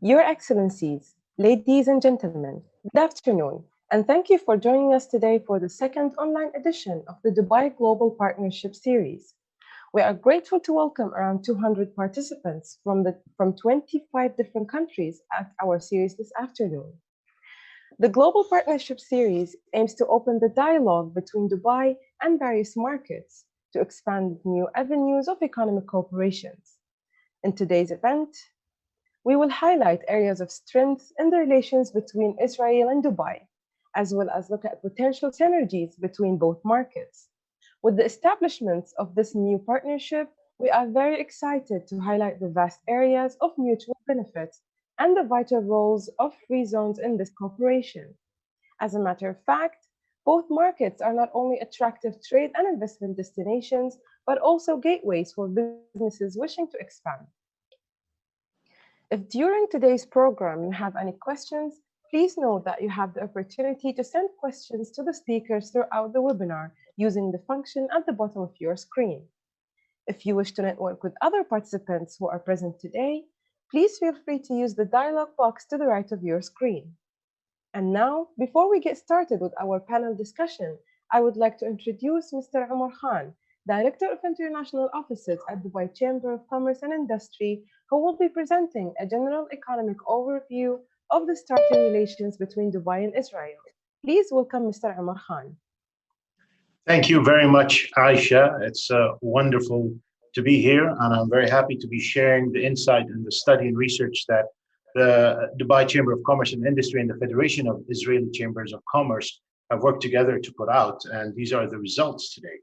Your Excellencies, ladies and gentlemen, good afternoon, and thank you for joining us today for the second online edition of the Dubai Global Partnership Series. We are grateful to welcome around 200 participants from 25 different countries at our series this afternoon. The Global Partnership Series aims to open the dialogue between Dubai and various markets to expand new avenues of economic cooperations. In today's event, we will highlight areas of strength in the relations between Israel and Dubai, as well as look at potential synergies between both markets. With the establishment of this new partnership, we are very excited to highlight the vast areas of mutual benefit and the vital roles of free zones in this cooperation. As a matter of fact, both markets are not only attractive trade and investment destinations, but also gateways for businesses wishing to expand. If during today's program you have any questions, please note that you have the opportunity to send questions to the speakers throughout the webinar using the function at the bottom of your screen. If you wish to network with other participants who are present today, please feel free to use the dialog box to the right of your screen. And now, before we get started with our panel discussion, I would like to introduce Mr. Omar Khan, Director of International Offices at Dubai Chamber of Commerce and Industry, who will be presenting a general economic overview of the starting relations between Dubai and Israel. Please welcome Mr. Omar Khan. Thank you very much, Aisha. It's wonderful to be here, and I'm very happy to be sharing the insight and the study and research that the Dubai Chamber of Commerce and Industry and the Federation of Israeli Chambers of Commerce have worked together to put out, and these are the results today.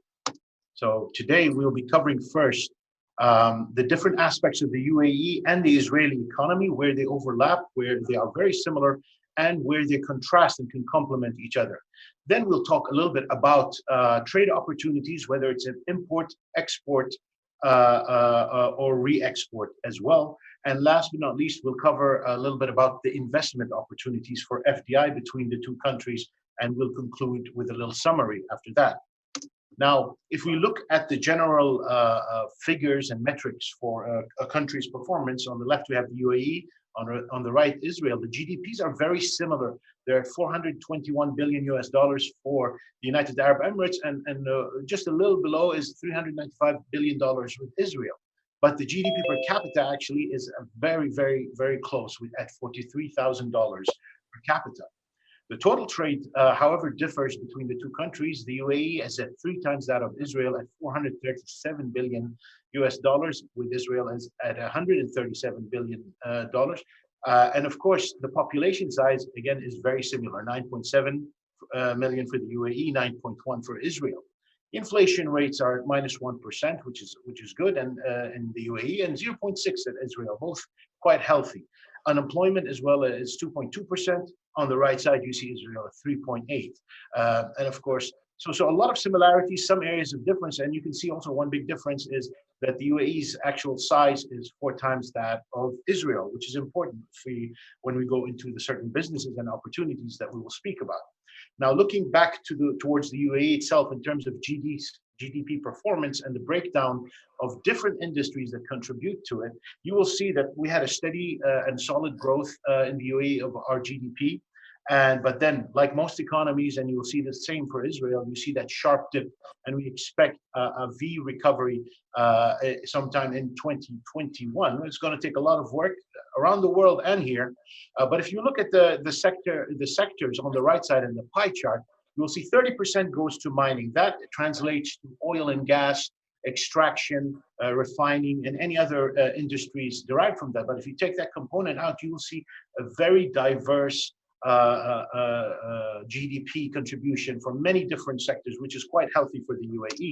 So today we'll be covering first the different aspects of the UAE and the Israeli economy, where they overlap, where they are very similar, and where they contrast and can complement each other. Then we'll talk a little bit about trade opportunities, whether it's an import, export, or re-export as well. And last but not least, we'll cover a little bit about the investment opportunities for FDI between the two countries, and we'll conclude with a little summary after that. Now, if we look at the general figures and metrics for a country's performance, on the left we have the UAE, on the right Israel. The GDPs are very similar. They're at 421 billion US dollars for the United Arab Emirates, and just a little below is 395 billion dollars with Israel. But the GDP per capita actually is very, very, very close, at $43,000 per capita. The total trade, however, differs between the two countries. The UAE is at 3 times that of Israel at 437 billion US dollars, with Israel as at 137 billion dollars. And of course, the population size, again, is very similar, 9.7 million for the UAE, 9.1 for Israel. Inflation rates are at -1%, which is good, and in the UAE, and 0.6 at Israel, both quite healthy. Unemployment as well is 2.2%. On the right side, you see Israel at 3.8. And of course, so a lot of similarities, some areas of difference, and you can see also one big difference is that the UAE's actual size is 4 times that of Israel, which is important when we go into the certain businesses and opportunities that we will speak about. Now, looking back towards the UAE itself in terms of GDP performance and the breakdown of different industries that contribute to it, you will see that we had a steady and solid growth in the UAE of our GDP. But then, like most economies, and you will see the same for Israel, you see that sharp dip, and we expect a V recovery sometime in 2021. It's going to take a lot of work around the world and here. But if you look at the sectors on the right side in the pie chart, you will see 30% goes to mining. That translates to oil and gas, extraction, refining, and any other industries derived from that. But if you take that component out, you will see a very diverse GDP contribution from many different sectors, which is quite healthy for the UAE.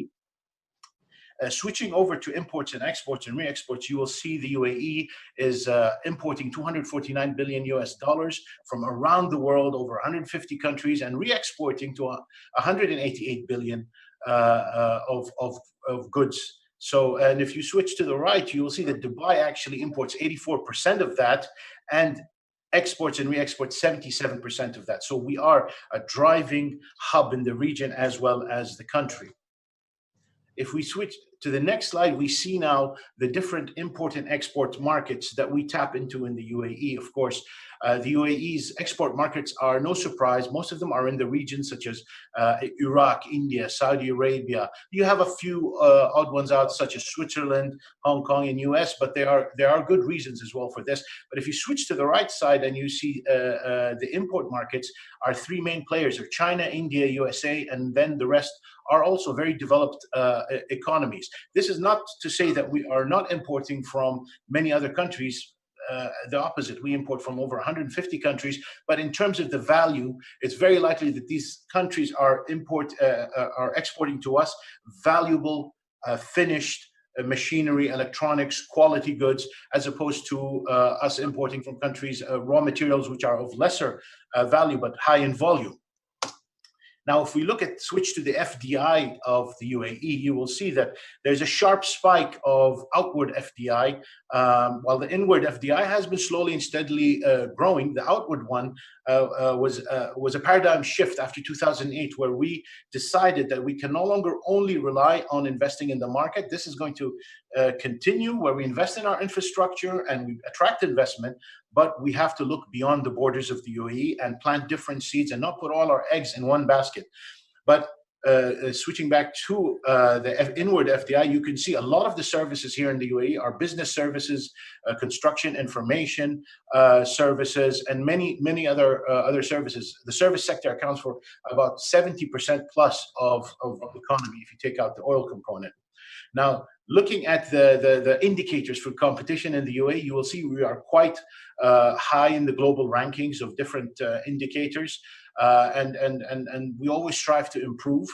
Switching over to imports and exports and re-exports, you will see the UAE is importing 249 billion US dollars from around the world, over 150 countries, and re-exporting to 188 billion of goods. So, and if you switch to the right, you will see that Dubai actually imports 84% of that, and exports and re-exports 77% of that. So we are a driving hub in the region as well as the country. If we switch, to the next slide, we see now the different import and export markets that we tap into in the UAE. Of course, the UAE's export markets are no surprise. Most of them are in the regions such as Iraq, India, Saudi Arabia. You have a few odd ones out, such as Switzerland, Hong Kong, and US, but there are good reasons as well for this. But if you switch to the right side and you see the import markets, our three main players are China, India, USA, and then the rest are also very developed economies. This is not to say that we are not importing from many other countries. The opposite. We import from over 150 countries, but in terms of the value, it's very likely that these countries are exporting to us valuable, finished machinery, electronics, quality goods, as opposed to us importing from countries raw materials which are of lesser value but high in volume. Now, if we switch to the FDI of the UAE, you will see that there's a sharp spike of outward FDI, while the inward FDI has been slowly and steadily growing. The outward one was a paradigm shift after 2008, where we decided that we can no longer only rely on investing in the market. This is going to continue, where we invest in our infrastructure and we attract investment, but we have to look beyond the borders of the UAE and plant different seeds and not put all our eggs in one basket. But switching back to the inward FDI, you can see a lot of the services here in the UAE are business services, construction, information services, and many other services. The service sector accounts for about 70% plus of the economy if you take out the oil component. Now, looking at the indicators for competition in the UAE, you will see we are quite high in the global rankings of different indicators, and we always strive to improve,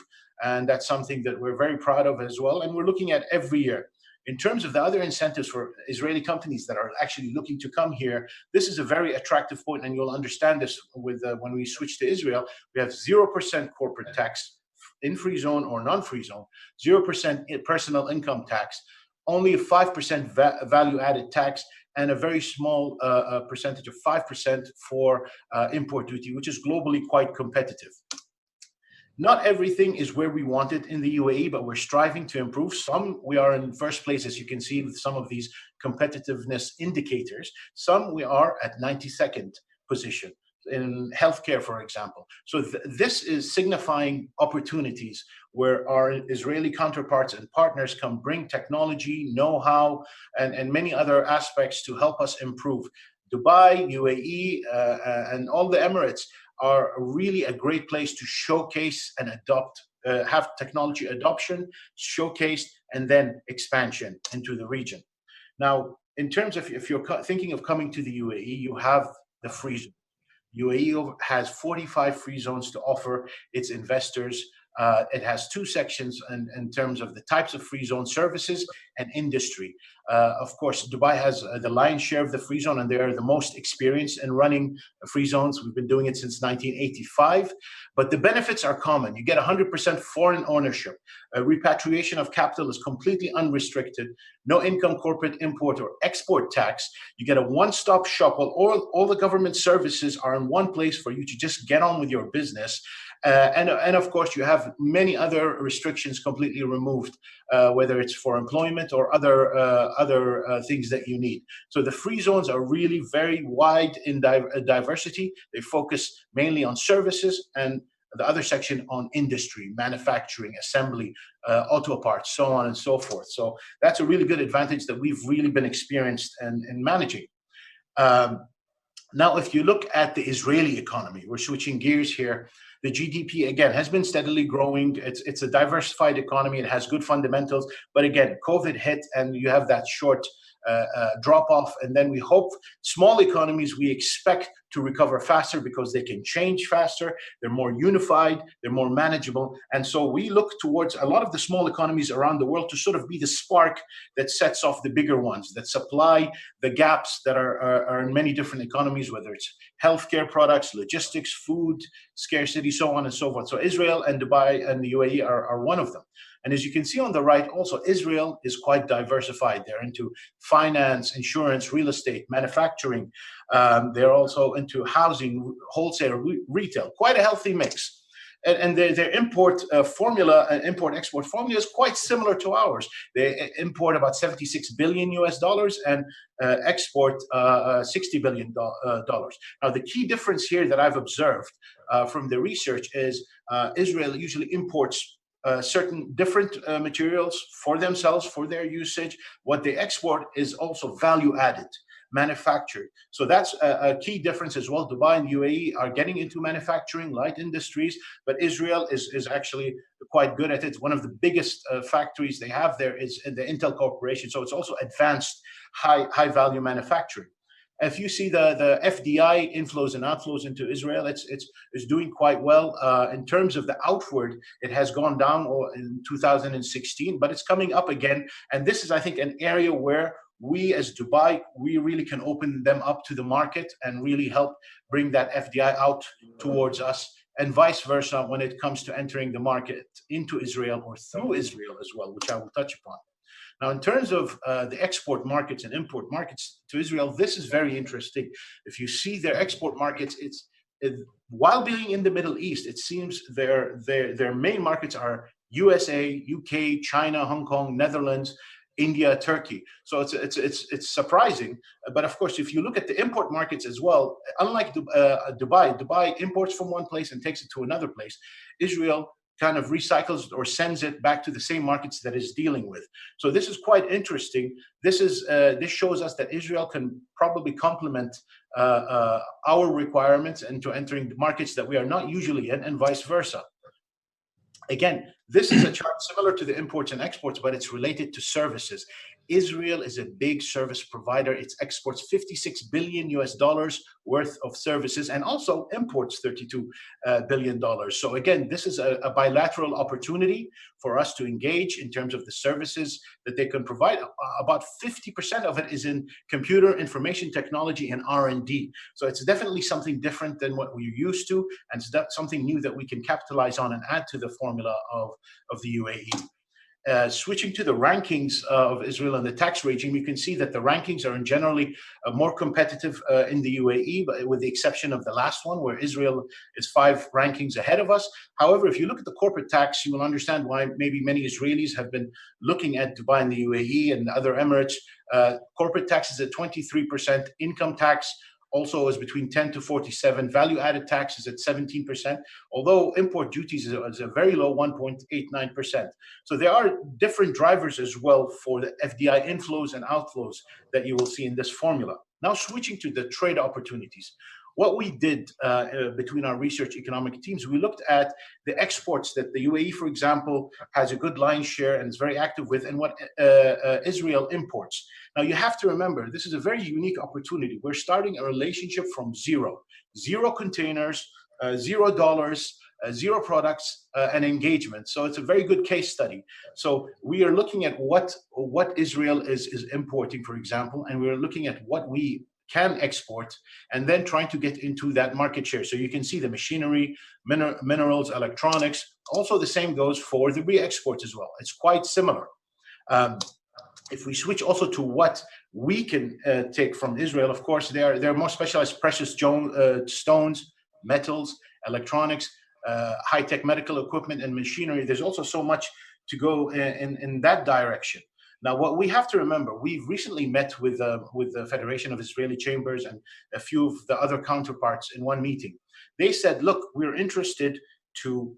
and that's something that we're very proud of as well, and we're looking at every year. In terms of the other incentives for Israeli companies that are actually looking to come here, this is a very attractive point, and you'll understand this with when we switch to Israel. We have 0% corporate tax in free zone or non-free zone, 0% personal income tax, only a 5% value added tax, and a very small percentage of 5% for import duty, which is globally quite competitive. Not everything is where we want it in the UAE, but we're striving to improve. Some we are in first place, as you can see with some of these competitiveness indicators. Some we are at 92nd position in healthcare, for example. So this is signifying opportunities where our Israeli counterparts and partners can bring technology, know-how, and many other aspects to help us improve. Dubai, UAE, and all the Emirates are really a great place to showcase and adopt, have technology adoption, showcased, and then expansion into the region. Now, in terms of if you're thinking of coming to the UAE, you have the free zone. UAE has 45 free zones to offer its investors. It has two sections in terms of the types of free zone services and industry. Of course, Dubai has the lion's share of the free zone, and they're the most experienced in running free zones. We've been doing it since 1985. But the benefits are common. You get 100% foreign ownership. Repatriation of capital is completely unrestricted. No income corporate import or export tax. You get a one-stop shop. All the government services are in one place for you to just get on with your business. And of course, you have many other restrictions completely removed, whether it's for employment or other things that you need. So the free zones are really very wide in diversity. They focus mainly on services, and the other section on industry, manufacturing, assembly, auto parts, so on and so forth. So that's a really good advantage that we've really been experienced in managing. Now, if you look at the Israeli economy, we're switching gears here. The GDP, again, has been steadily growing. It's a diversified economy. It has good fundamentals. But again, COVID hit, and you have that short drop off. And then we hope small economies, we expect to recover faster because they can change faster. They're more unified. They're more manageable. And so we look towards a lot of the small economies around the world to sort of be the spark that sets off the bigger ones, that supply the gaps that are in many different economies, whether it's healthcare products, logistics, food, scarcity, so on and so forth. So Israel and Dubai and the UAE are one of them. And as you can see on the right, also, Israel is quite diversified. They're into finance, insurance, real estate, manufacturing. They're also into housing, wholesale, retail, quite a healthy mix. and their import formula, import export formula is quite similar to ours. They import about 76 billion US dollars and export 60 billion dollars. Now, the key difference here that I've observed from the research is Israel usually imports certain different materials for themselves, for their usage. What they export is also value added, manufactured. So that's a key difference as well. Dubai and UAE are getting into manufacturing, light industries, but Israel is actually quite good at it. One of the biggest factories they have there is in the Intel Corporation. So it's also advanced high value manufacturing. If you see the FDI inflows and outflows into Israel, it's doing quite well. In terms of the outward, it has gone down in 2016, but it's coming up again. And this is, I think, an area where we as Dubai, we really can open them up to the market and really help bring that FDI out towards us, and vice versa when it comes to entering the market into Israel or through Israel as well, which I will touch upon. Now, in terms of the export markets and import markets to Israel, this is very interesting. If you see their export markets, while being in the Middle East, it seems their main markets are USA, UK, China, Hong Kong, Netherlands, India, Turkey. So it's surprising. But of course, if you look at the import markets as well, unlike Dubai imports from one place and takes it to another place. Israel kind of recycles or sends it back to the same markets that it's dealing with. So this is quite interesting. This shows us that Israel can probably complement our requirements into entering the markets that we are not usually in, and vice versa. Again, this is a chart similar to the imports and exports, but it's related to services. Israel is a big service provider. It exports 56 billion US dollars worth of services and also imports 32 billion dollars. So again, this is a bilateral opportunity for us to engage in terms of the services that they can provide. About 50% of it is in computer information technology and R&D. So it's definitely something different than what we're used to, and it's something new that we can capitalize on and add to the formula of the UAE. Switching to the rankings of Israel and the tax regime, you can see that the rankings are generally more competitive in the UAE, but with the exception of the last one, where Israel is 5 rankings ahead of us. However, if you look at the corporate tax, you will understand why maybe many Israelis have been looking at Dubai and the UAE and other Emirates. Corporate tax is at 23%, income tax also is between 10 to 47. Value-added tax is at 17%, although import duties is a very low 1.89%. So there are different drivers as well for the FDI inflows and outflows that you will see in this formula. Now, switching to the trade opportunities. What we did between our research economic teams, we looked at the exports that the UAE, for example, has a good lion's share and is very active with, and what Israel imports. Now, you have to remember, this is a very unique opportunity. We're starting a relationship from zero containers, $0, 0 products, and engagement. So it's a very good case study. So we are looking at what Israel is importing, for example, and we're looking at what we can export, and then trying to get into that market share. So you can see the machinery, minerals, electronics. Also, the same goes for the re-exports as well. It's quite similar. If we switch also to what we can take from Israel, of course, they're more specialized precious stones, metals, electronics, high-tech medical equipment, and machinery. There's also so much to go in that direction. Now, what we have to remember, we've recently met with the Federation of Israeli Chambers and a few of the other counterparts in one meeting. They said, look, we're interested to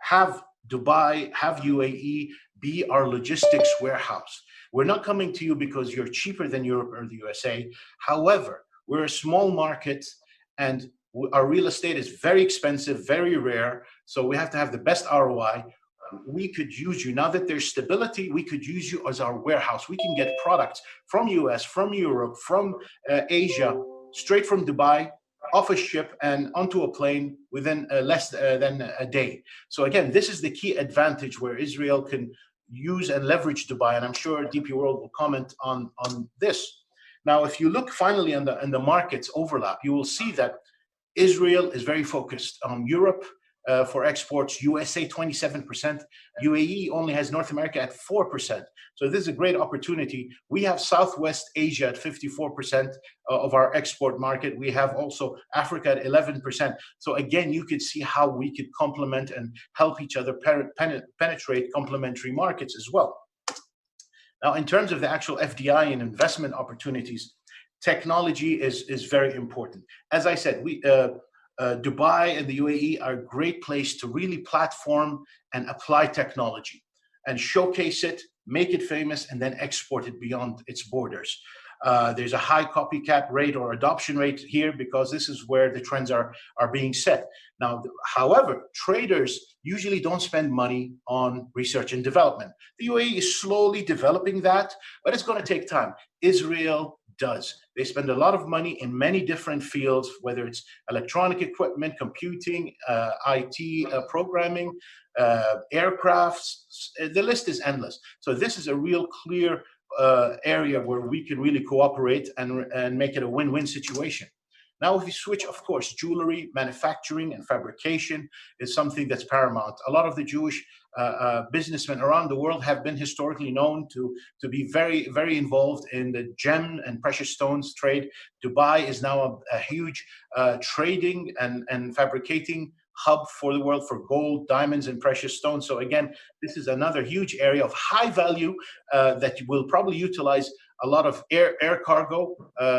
have Dubai, have UAE be our logistics warehouse. We're not coming to you because you're cheaper than Europe or the USA. However, we're a small market and our real estate is very expensive, very rare. So we have to have the best ROI. We could use you. Now that there's stability, we could use you as our warehouse. We can get products from US, from Europe, from Asia, straight from Dubai, off a ship and onto a plane within less than a day. So again, this is the key advantage where Israel can use and leverage Dubai, and I'm sure DP World will comment on this. Now, if you look finally on the markets overlap, you will see that Israel is very focused on Europe, for exports, USA 27%, UAE only has North America at 4%. So this is a great opportunity. We have Southwest Asia at 54% of our export market. We have also Africa at 11%. So again, you could see how we could complement and help each other penetrate complementary markets as well. Now, in terms of the actual FDI and investment opportunities, technology is very important. As I said, Dubai and the UAE are a great place to really platform and apply technology and showcase it, make it famous, and then export it beyond its borders. There's a high copycat rate or adoption rate here because this is where the trends are being set. Now, however, traders usually don't spend money on research and development. The UAE is slowly developing that, but it's going to take time. Israel does. They spend a lot of money in many different fields, whether it's electronic equipment, computing, IT, programming, aircrafts. The list is endless. So this is a real clear area where we can really cooperate and make it a win-win situation. Now, if you switch, of course, jewelry, manufacturing, and fabrication is something that's paramount. A lot of the Jewish businessmen around the world have been historically known to be very, very involved in the gem and precious stones trade. Dubai is now a huge trading and fabricating hub for the world for gold, diamonds, and precious stones. So again, this is another huge area of high value that will probably utilize a lot of air cargo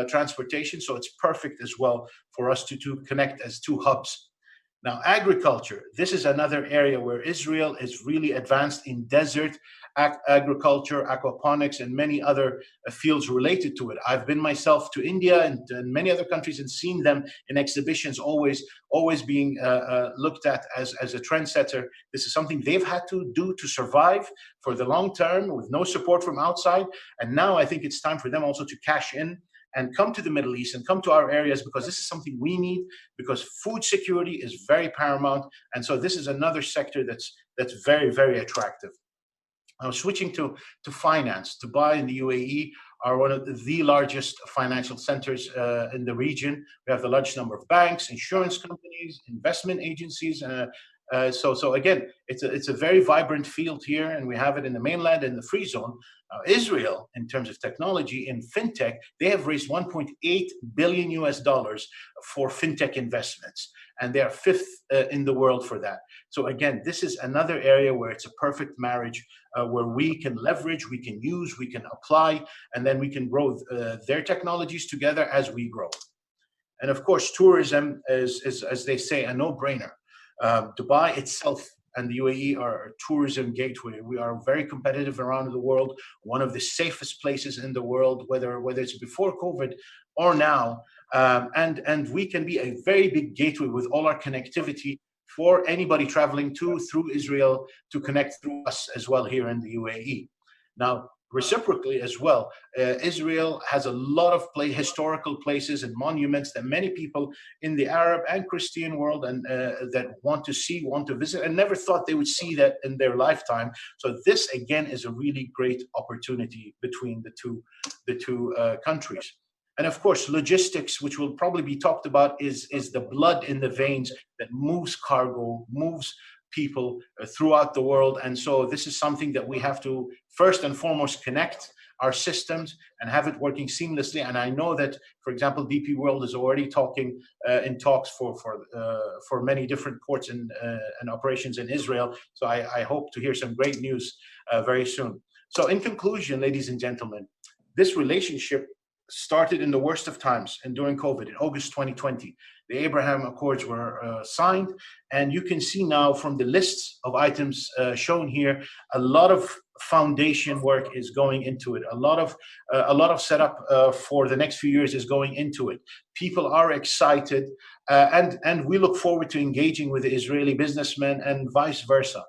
transportation. So it's perfect as well for us to connect as two hubs. Now, agriculture, this is another area where Israel is really advanced in desert agriculture, aquaponics, and many other fields related to it. I've been myself to India and many other countries and seen them in exhibitions, always being looked at as a trendsetter. This is something they've had to do to survive for the long term with no support from outside. And now I think it's time for them also to cash in and come to the Middle East and come to our areas, because this is something we need, because food security is very paramount. And so this is another sector that's very, very attractive. Now, switching to finance, Dubai and the UAE are one of the largest financial centers in the region. We have the largest number of banks, insurance companies, investment agencies. So again, it's a very vibrant field here, and we have it in the mainland and the free zone. Israel, in terms of technology in fintech, they have raised 1.8 billion US dollars for fintech investments, and they are fifth in the world for that. So again, this is another area where it's a perfect marriage, where we can leverage, we can use, we can apply, and then we can grow their technologies together as we grow. And of course, tourism is as they say, a no-brainer. Dubai itself and the UAE are a tourism gateway. We are very competitive around the world, one of the safest places in the world, whether it's before COVID or now. And we can be a very big gateway with all our connectivity for anybody traveling through Israel to connect through us as well here in the UAE. Now, reciprocally as well, Israel has a lot of historical places and monuments that many people in the Arab and Christian world and that want to visit, and never thought they would see that in their lifetime. So this again is a really great opportunity between the two countries. And of course, logistics, which will probably be talked about, is the blood in the veins that moves cargo, moves people throughout the world. And so this is something that we have to first and foremost connect our systems and have it working seamlessly. And I know that, for example, DP World is already talking in talks for many different ports and operations in Israel. So I hope to hear some great news very soon. So in conclusion, ladies and gentlemen, this relationship started in the worst of times and during COVID in August 2020. The Abraham Accords were signed, and you can see now from the lists of items shown here, a lot of foundation work is going into it. A lot of setup for the next few years is going into it. People are excited, and we look forward to engaging with the Israeli businessmen and vice versa.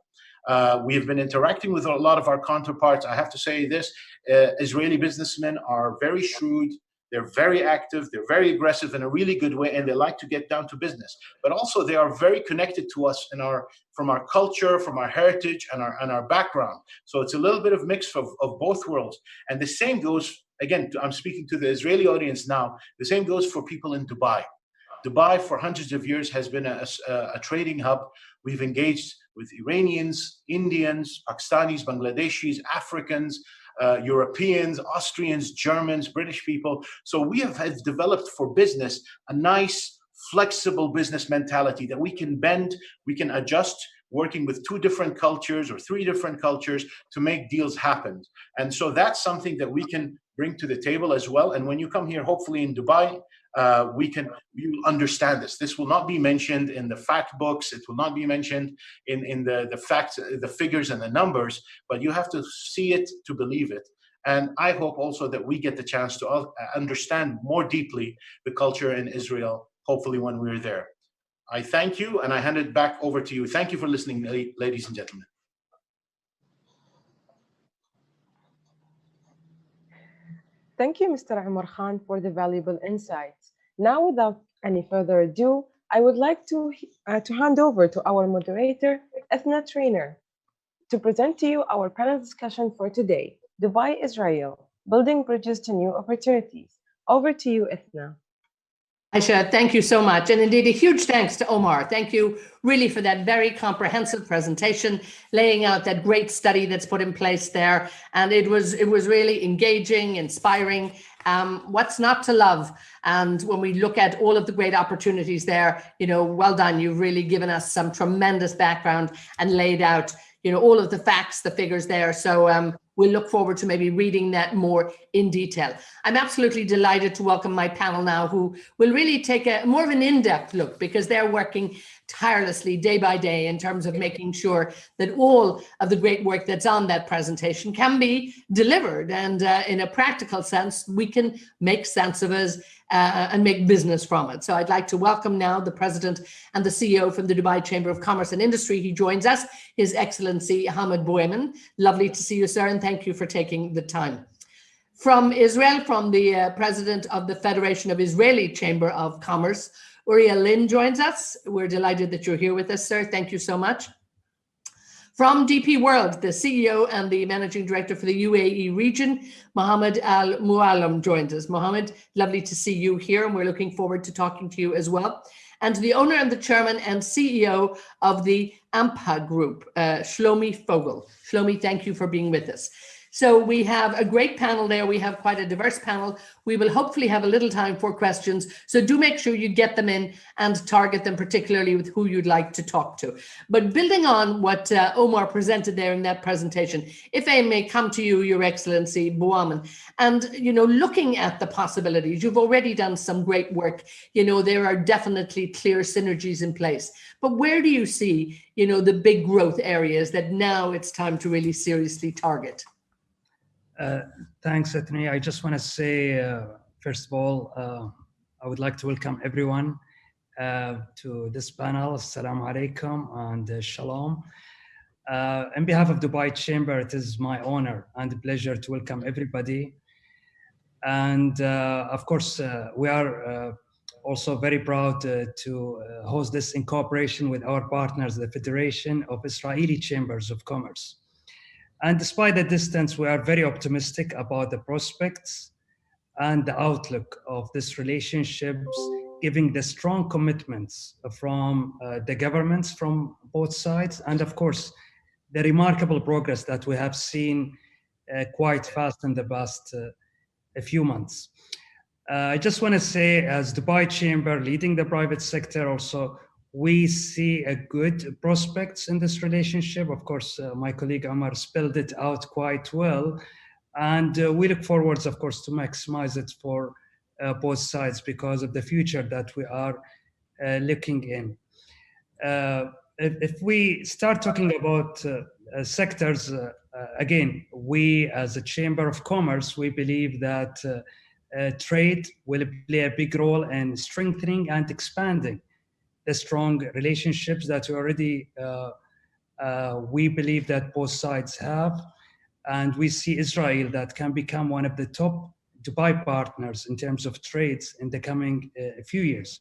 We have been interacting with a lot of our counterparts. I have to say this, Israeli businessmen are very shrewd, they're very active, they're very aggressive in a really good way, and they like to get down to business. But also they are very connected to us from our culture, from our heritage, and our background. So it's a little bit of mix of both worlds. And the same goes, again, I'm speaking to the Israeli audience now, the same goes for people in Dubai. Dubai for hundreds of years has been a trading hub We've engaged with Iranians, Indians, Pakistanis, Bangladeshis, Africans, Europeans, Austrians, Germans, British people. So we have developed for business a nice, flexible business mentality that we can bend, we can adjust, working with 2 different cultures or 3 different cultures to make deals happen. And so that's something that we can bring to the table as well. And when you come here, hopefully in Dubai, you will understand this. This will not be mentioned in the fact books. It will not be mentioned in the facts, the figures and the numbers, but you have to see it to believe it. And I hope also that we get the chance to understand more deeply the culture in Israel, hopefully when we're there. I thank you, and I hand it back over to you. Thank you for listening, ladies and gentlemen. Thank you, Mr. Umar Khan, for the valuable insights. Now, without any further ado, I would like to hand over to our moderator, Ethna Trainer, to present to you our panel discussion for today, Dubai, Israel, Building Bridges to New Opportunities. Over to you, Ethna. Aisha, thank you so much. And indeed, a huge thanks to Omar. Thank you really for that very comprehensive presentation, laying out that great study that's put in place there. And it was really engaging, inspiring. What's not to love? And when we look at all of the great opportunities there, well done. You've really given us some tremendous background and laid out, all of the facts, the figures there. So we'll look forward to maybe reading that more in detail. I'm absolutely delighted to welcome my panel now, who will really take a more of an in-depth look, because they're working tirelessly day by day in terms of making sure that all of the great work that's on that presentation can be delivered. And in a practical sense, we can make sense of it and make business from it. So I'd like to welcome now the president and the CEO from the Dubai Chamber of Commerce and Industry. He joins us, His Excellency Hamid Bouayman. Lovely to see you, sir, and thank you for taking the time. From Israel, from the president of the Federation of Israeli Chamber of Commerce, Uriel Lin joins us. We're delighted that you're here with us, sir. Thank you so much. From DP World, the CEO and the Managing Director for the UAE region, Mohammed Al Muallim joins us. Mohammed, lovely to see you here, and we're looking forward to talking to you as well. And the owner and the chairman and CEO of the AMPA Group, Shlomi Fogel. Shlomi, thank you for being with us. So we have a great panel there. We have quite a diverse panel. We will hopefully have a little time for questions. So do make sure you get them in and target them particularly with who you'd like to talk to. But building on what Omar presented there in that presentation, if I may come to you, Your Excellency Bouayman, and looking at the possibilities, you've already done some great work. There are definitely clear synergies in place. But where do you see, the big growth areas that now it's time to really seriously target? Thanks, Ethna. I just want to say, first of all, I would like to welcome everyone to this panel. Assalamu alaikum and shalom. On behalf of Dubai Chamber, it is my honor and pleasure to welcome everybody. And of course, we are also very proud to host this in cooperation with our partners, the Federation of Israeli Chambers of Commerce. And despite the distance, we are very optimistic about the prospects and the outlook of this relationships, giving the strong commitments from the governments from both sides, and of course, the remarkable progress that we have seen quite fast in the past a few months. I just want to say, as Dubai Chamber leading the private sector also, we see a good prospects in this relationship. Of course, my colleague Omar spelled it out quite well. And we look forward, of course, to maximize it for both sides because of the future that we are looking in. If we start talking about sectors, again, we as a Chamber of Commerce, we believe that trade will play a big role in strengthening and expanding the strong relationships that already we believe that both sides have. And we see Israel that can become one of the top Dubai partners in terms of trades in the coming few years.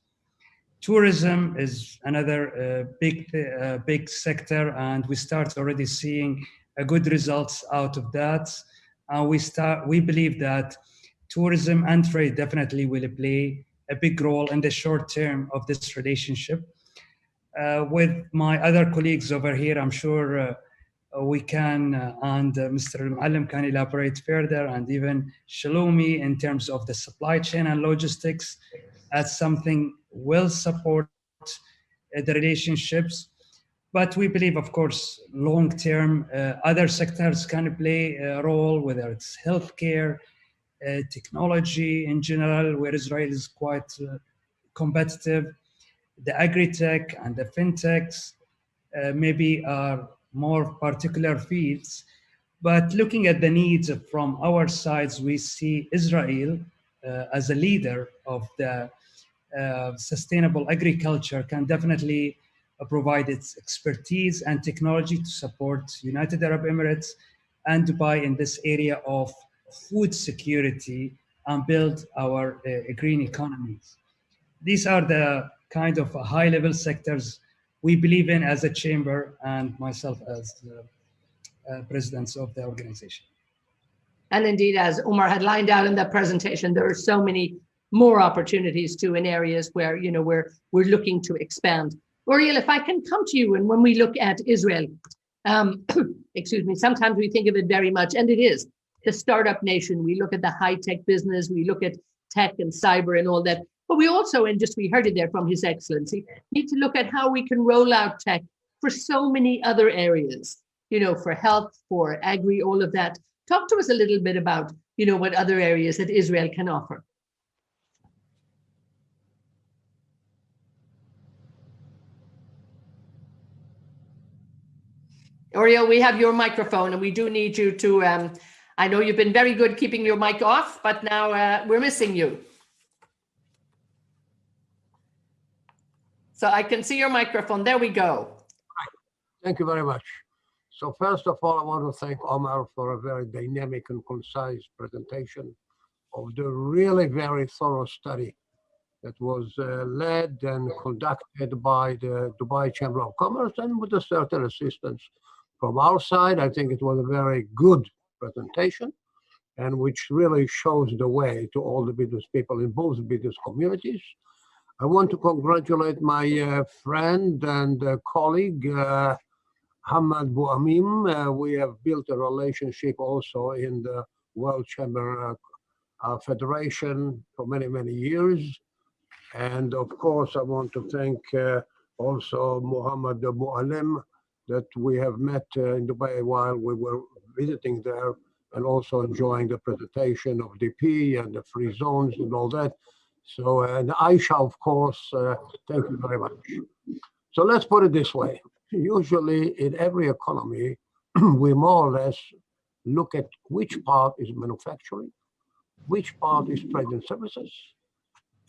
Tourism is another big sector, and we start already seeing good results out of that. We believe that tourism and trade definitely will play a big role in the short term of this relationship. With my other colleagues over here, I'm sure we can, and Mr. Al-Muallim can elaborate further, and even Shalomi in terms of the supply chain and logistics as something will support the relationships. But we believe, of course, long-term, other sectors can play a role, whether it's healthcare, technology in general, where Israel is quite competitive. The agri-tech and the fintechs maybe are more particular fields. But looking at the needs from our sides, we see Israel as a leader of the sustainable agriculture can definitely provide its expertise and technology to support United Arab Emirates and Dubai in this area of food security and build our green economies. These are the kind of high-level sectors we believe in as a chamber and myself as the presidents of the organization. And indeed, as Omar had lined out in that presentation, there are so many more opportunities too in areas where we're looking to expand. Uriel, if I can come to you, and when we look at Israel, excuse me, sometimes we think of it very much, and it is the startup nation. We look at the high-tech business, we look at tech and cyber and all that, but we also, and just we heard it there from His Excellency, need to look at how we can roll out tech for so many other areas, for health, for agri, all of that. Talk to us a little bit about, what other areas that Israel can offer. Oriel, we have your microphone and we do need you to, I know you've been very good keeping your mic off, but now we're missing you. So I can see your microphone. There we go. Thank you very much. So first of all, I want to thank Omar for a very dynamic and concise presentation of the really very thorough study that was led and conducted by the Dubai Chamber of Commerce and with a certain assistance from our side. I think it was a very good presentation and which really shows the way to all the business people in both business communities. I want to congratulate my friend and colleague, Hamad Bouamim. We have built a relationship also in the World Chamber Federation for many, many years. And of course, I want to thank also Muhammad Muallim that we have met in Dubai while we were visiting there and also enjoying the presentation of DP and the free zones and all that. So, and Aisha, of course, thank you very much. So let's put it this way. Usually in every economy, we more or less look at which part is manufacturing, which part is trade and services,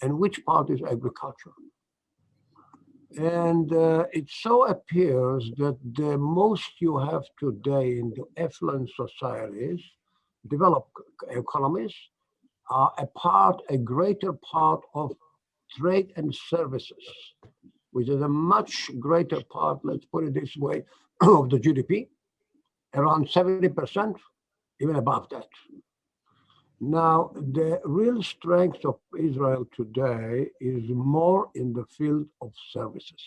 and which part is agriculture. And it so appears that the most you have today in the affluent societies, developed economies, are a greater part of trade and services, which is a much greater part, let's put it this way, of the GDP, around 70%, even above that. Now, the real strength of Israel today is more in the field of services.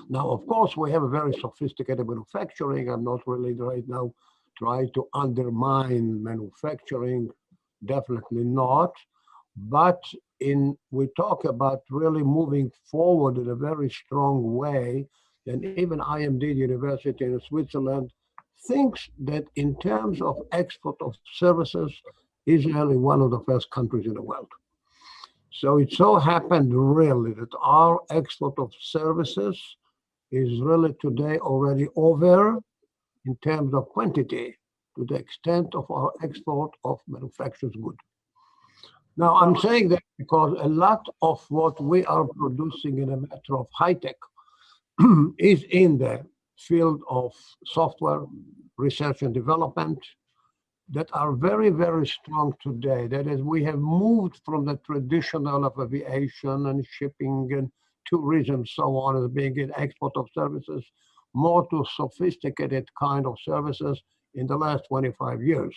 Now, of course, we have a very sophisticated manufacturing. I'm not really right now trying to undermine manufacturing, definitely not. But we talk about really moving forward in a very strong way. And even IMD University in Switzerland thinks that in terms of export of services, Israel is one of the first countries in the world. So it so happened really that our export of services is really today already over in terms of quantity to the extent of our export of manufactured goods. Now, I'm saying that because a lot of what we are producing in a matter of high tech is in the field of software, research and development that are very, very strong today. That is, we have moved from the traditional of aviation and shipping and tourism, so on, as being an export of services, more to sophisticated kind of services in the last 25 years.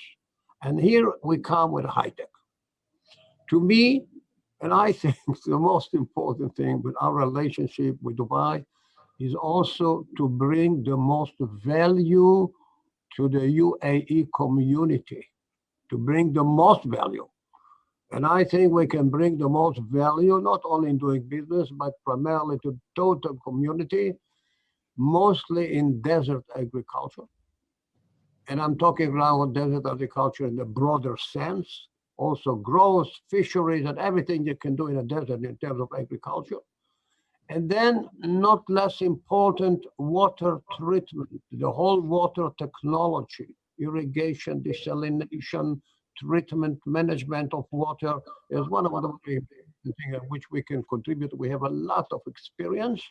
And here we come with high tech. To me, And I think the most important thing with our relationship with Dubai is also to bring the most value to the UAE community, to bring the most value. And I think we can bring the most value, not only in doing business, but primarily to total community, mostly in desert agriculture. And I'm talking around desert agriculture in the broader sense, also growth, fisheries, and everything you can do in a desert in terms of agriculture. And then, not less important, water treatment, the whole water technology, irrigation, desalination, treatment, management of water is one of the very important things in which we can contribute. We have a lot of experience.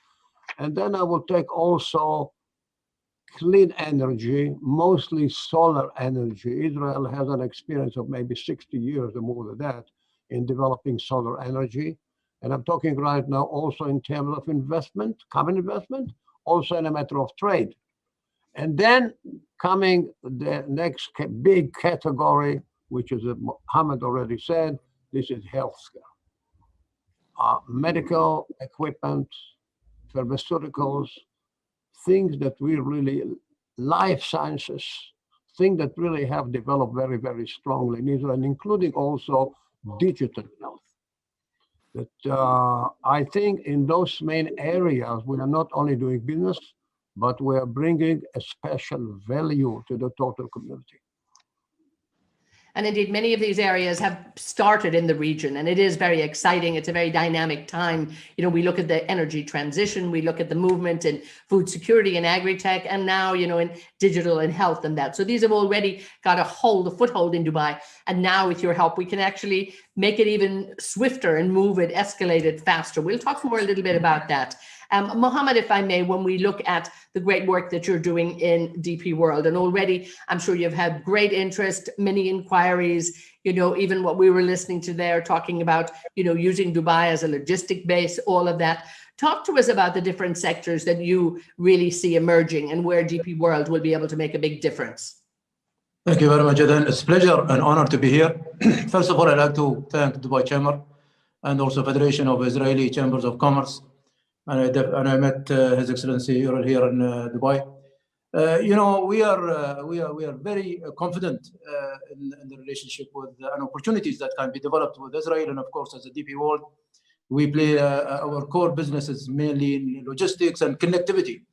And then I will take also clean energy, mostly solar energy. Israel has an experience of maybe 60 years or more than that in developing solar energy. And I'm talking right now also in terms of investment, common investment, also in a matter of trade. And then coming the next big category, which is Mohammed already said, this is healthcare. Medical equipment, pharmaceuticals, things that we really, life sciences, things that really have developed very, very strongly in Israel, including also digital health. That I think in those main areas, we are not only doing business, but we are bringing a special value to the total community. And indeed, many of these areas have started in the region, and it is very exciting. It's a very dynamic time. You know, we look at the energy transition, we look at the movement in food security and agri-tech, and now, you know, in digital and health and that. So these have already got a foothold in Dubai. And now with your help, we can actually make it even swifter and move it, escalate it faster. We'll talk more a little bit about that. Mohammed, if I may, when we look at the great work that you're doing in DP World, and already I'm sure you've had great interest, many inquiries, you know, even what we were listening to there, talking about, you know, using Dubai as a logistic base, all of that. Talk to us about the different sectors that you really see emerging and where DP World will be able to make a big difference. Thank you very much, Adan. It's a pleasure and honor to be here. First of all, I'd like to thank Dubai Chamber and also Federation of Israeli Chambers of Commerce. And I met His Excellency here in Dubai. You know, we are very confident in the relationship with and opportunities that can be developed with Israel, and of course, as a DP World, we play our core businesses mainly in logistics and connectivity.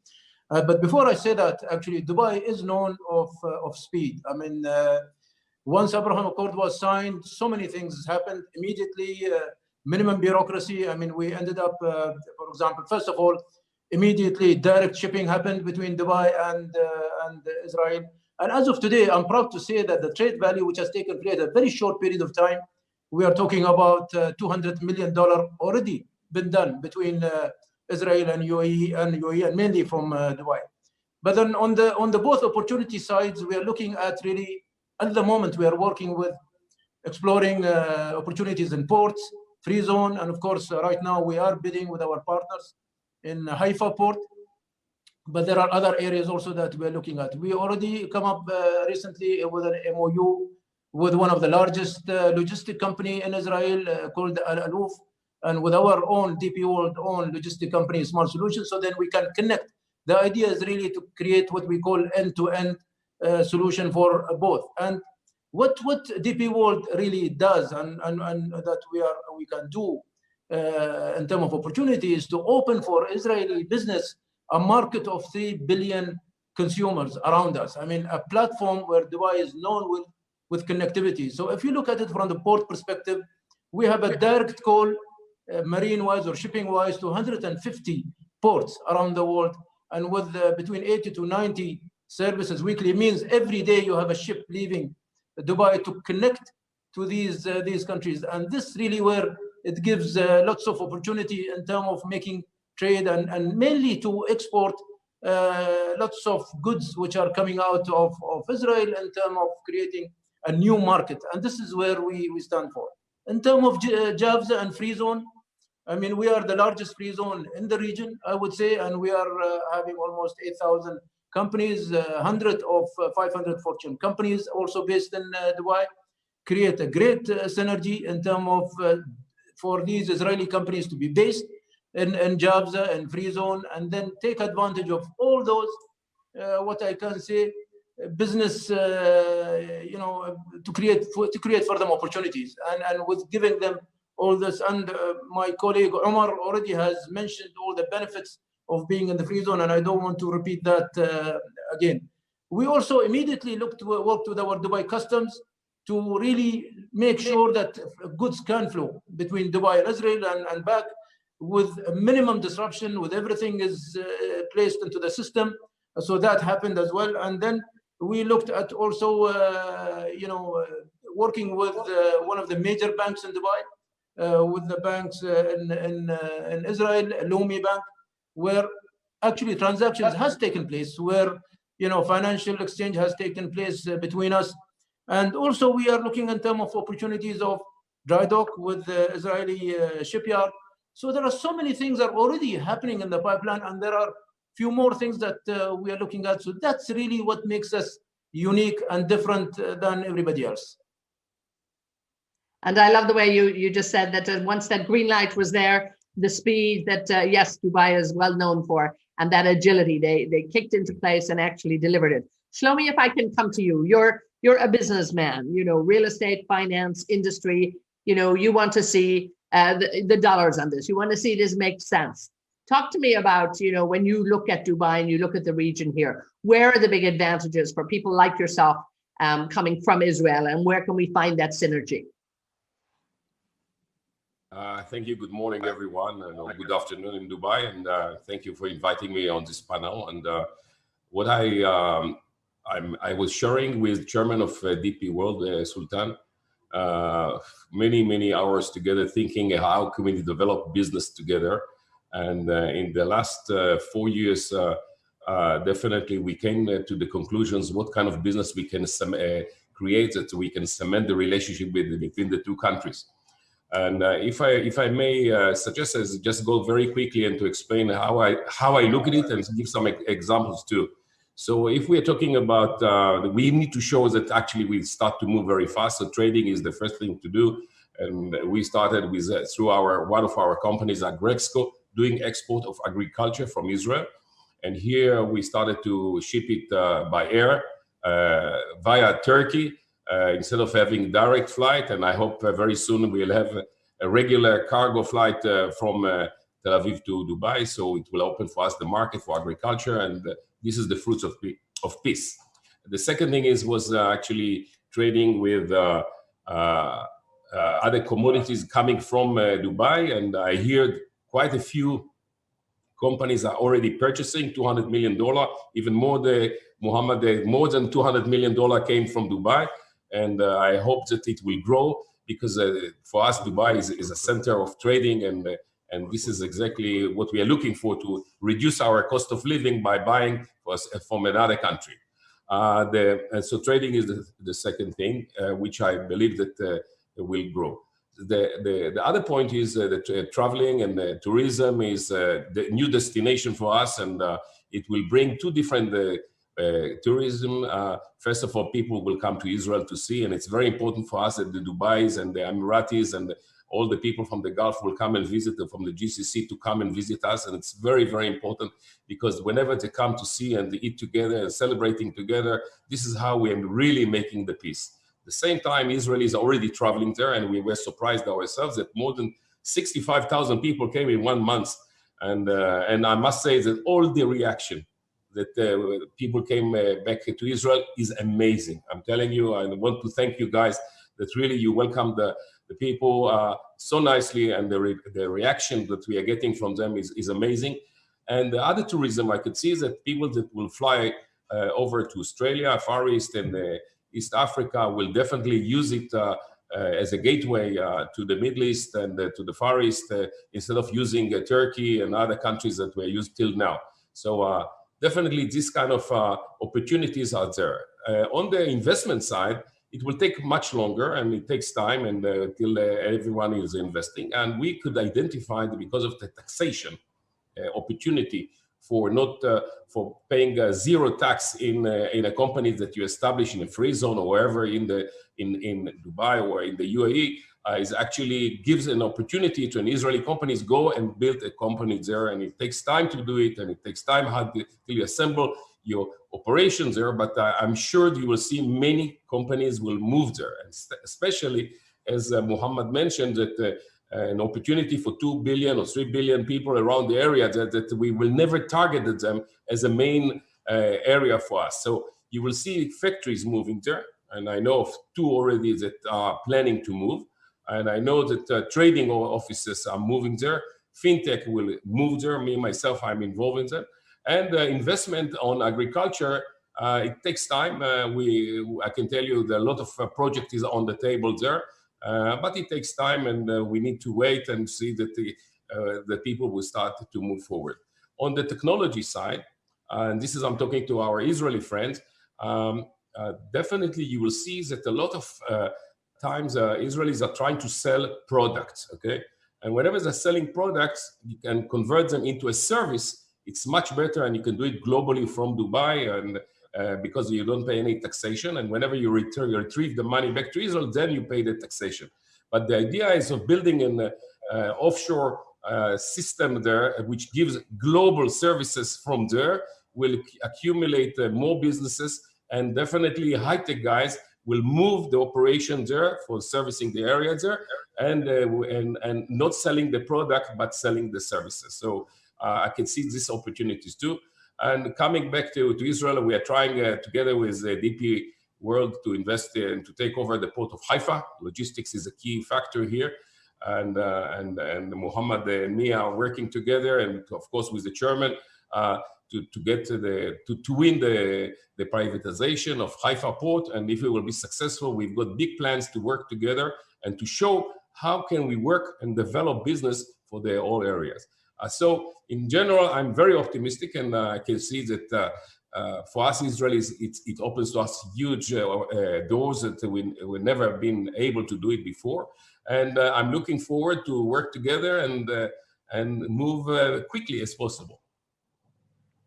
But before I say that, actually, Dubai is known of speed. I mean, once Abraham Accord was signed, so many things happened immediately. Minimum bureaucracy. I mean, we ended up, for example, first of all, immediately direct shipping happened between Dubai and Israel. And as of today, I'm proud to say that the trade value, which has taken place in a very short period of time, we are talking about $200 million already been done between Israel and UAE and mainly from Dubai. But then on the both opportunity sides, we are looking at really, at the moment, we are working with exploring opportunities in ports, free zone, and of course, right now we are bidding with our partners in Haifa port, but there are other areas also that we're looking at. We already come up recently with an MOU with one of the largest logistic company in Israel called Al-Aluf, and with our own DP World own logistic company, Smart Solutions, so then we can connect. The idea is really to create what we call end-to-end solution for both. And what DP World really does and that we can do in terms of opportunities to open for Israeli business a market of 3 billion consumers around us. I mean, a platform where Dubai is known with connectivity. So if you look at it from the port perspective, we have a direct call marine-wise or shipping-wise to 150 ports around the world, and with between 80 to 90 services weekly. It means every day you have a ship leaving Dubai to connect to these countries, and this really where it gives lots of opportunity in terms of making trade and mainly to export lots of goods which are coming out of Israel in terms of creating a new market, and this is where we stand for. In terms of jobs and free zone, I mean, we are the largest free zone in the region, I would say, and we are having almost 8,000 companies, 100 of 500 Fortune companies also based in Dubai, create a great synergy in terms of for these Israeli companies to be based in Jabza and Free Zone, and then take advantage of all those, what I can say, business, to create for them opportunities, and with giving them all this. And my colleague Omar already has mentioned all the benefits of being in the Free Zone, and I don't want to repeat that again. We also immediately worked with our Dubai customs to really make sure that goods can flow between Dubai and Israel and back with a minimum disruption, with everything is placed into the system. So that happened as well. And then we looked at also, working with one of the major banks in Dubai, with the banks in Israel, Lumi Bank, where actually transactions has taken place, where financial exchange has taken place between us. And also we are looking in terms of opportunities of dry dock with the Israeli shipyard. So there are so many things that are already happening in the pipeline, and there are few more things that we are looking at. So that's really what makes us unique and different than everybody else. And I love the way you just said that once that green light was there, the speed that, yes, Dubai is well known for, and that agility, they kicked into place and actually delivered it. Shlomi, if I can come to you, you're a businessman, real estate, finance, industry, you want to see the dollars on this. You want to see this make sense. Talk to me about, when you look at Dubai and you look at the region here, where are the big advantages for people like yourself coming from Israel, and where can we find that synergy? Thank you. Good morning, everyone, and good afternoon in Dubai. And thank you for inviting me on this panel. And what I was sharing with Chairman of DP World, Sultan, many hours together, thinking how can we develop business together. And in the last 4 years, definitely we came to the conclusions what kind of business we can create that we can cement the relationship between the two countries. And if I may suggest, just go very quickly and to explain how I look at it and give some examples too. So if we are talking about, we need to show that actually we start to move very fast. So trading is the first thing to do. And we started with through one of our companies, Agrexco, doing export of agriculture from Israel. And here we started to ship it by air via Turkey. Instead of having direct flight, and I hope very soon we'll have a regular cargo flight from Tel Aviv to Dubai, so it will open for us the market for agriculture, and this is the fruits of peace. The second thing was actually trading with other commodities coming from Dubai, and I heard quite a few companies are already purchasing $200 million, even more. More than $200 million came from Dubai. And I hope that it will grow because for us, Dubai is a center of trading, and this is exactly what we are looking for, to reduce our cost of living by buying from another country. So trading is the second thing, which I believe that will grow. The other point is that traveling and tourism is the new destination for us, and it will bring two different tourism. First of all, people will come to Israel to see, and it's very important for us that the Dubais and the Emiratis and all the people from the Gulf will come and visit, from the GCC to come and visit us. And it's very, very important because whenever they come to see and they eat together and celebrating together, this is how we are really making the peace. At the same time, Israel is already traveling there, and we were surprised ourselves that more than 65,000 people came in 1 month. And I must say that all the reaction that people came back to Israel is amazing. I'm telling you, I want to thank you guys that really you welcomed the people so nicely, and the reaction that we are getting from them is amazing. And the other tourism I could see is that people that will fly over to Australia, Far East, and East Africa will definitely use it as a gateway to the Middle East and to the Far East instead of using Turkey and other countries that were used till now. So definitely this kind of opportunities are there. On the investment side, it will take much longer, and it takes time and till everyone is investing. And we could identify that because of the taxation opportunity for not for paying zero tax in a company that you establish in a free zone or wherever in Dubai or in the UAE is actually gives an opportunity to an Israeli companies go and build a company there, and it takes time to do it, and it takes time till you assemble your operations there. But I'm sure you will see many companies will move there, and especially as Muhammad mentioned that. An opportunity for 2 billion or 3 billion people around the area that we will never target them as a main area for us. So you will see factories moving there. And I know of 2 already that are planning to move. And I know that trading offices are moving there. FinTech will move there. Me, myself, I'm involved in that. And investment on agriculture, it takes time. I can tell you that a lot of project is on the table there. But it takes time, and we need to wait and see that the people will start to move forward. On the technology side, and this is I'm talking to our Israeli friends, definitely you will see that a lot of times Israelis are trying to sell products, okay? And whenever they're selling products, you can convert them into a service. It's much better, and you can do it globally from Dubai, and because you don't pay any taxation, and whenever you retrieve the money back to Israel, then you pay the taxation. But the idea is of building an offshore system there, which gives global services from there, will accumulate more businesses, and definitely high-tech guys will move the operation there for servicing the area there, and not selling the product, but selling the services. So I can see these opportunities too. And coming back to Israel, we are trying together with DP World to invest and to take over the port of Haifa. Logistics is a key factor here. And Muhammad and me are working together, and of course with the chairman, to get to win the privatization of Haifa port. And if we will be successful, we've got big plans to work together and to show how can we work and develop business for the all areas. So in general, I'm very optimistic, and I can see that for us Israelis, it opens to us huge doors that we've never been able to do it before. And I'm looking forward to work together and move quickly as possible.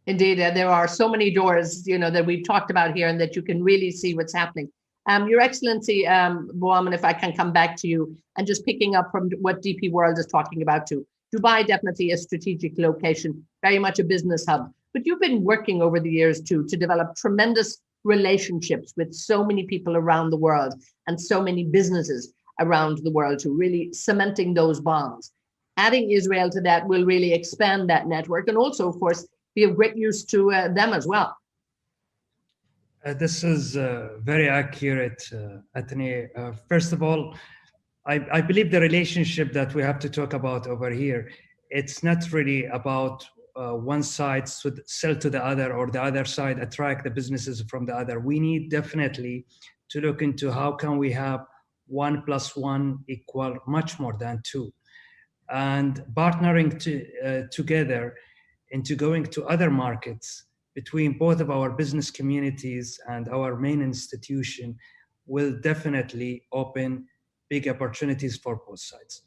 Indeed, there are so many doors, that we've talked about here, and that you can really see what's happening. Your Excellency, Mohammed, if I can come back to you, and just picking up from what DP World is talking about too. Dubai, definitely a strategic location, very much a business hub. But you've been working over the years too to develop tremendous relationships with so many people around the world and so many businesses around the world too, really cementing those bonds. Adding Israel to that will really expand that network, and also, of course, be of great use to them as well. This is very accurate, Anthony. First of all, I believe the relationship that we have to talk about over here, it's not really about one side should sell to the other or the other side attract the businesses from the other. We need definitely to look into how can we have 1 + 1 equal much more than 2. And partnering together into going to other markets between both of our business communities and our main institution will definitely open big opportunities for both sides.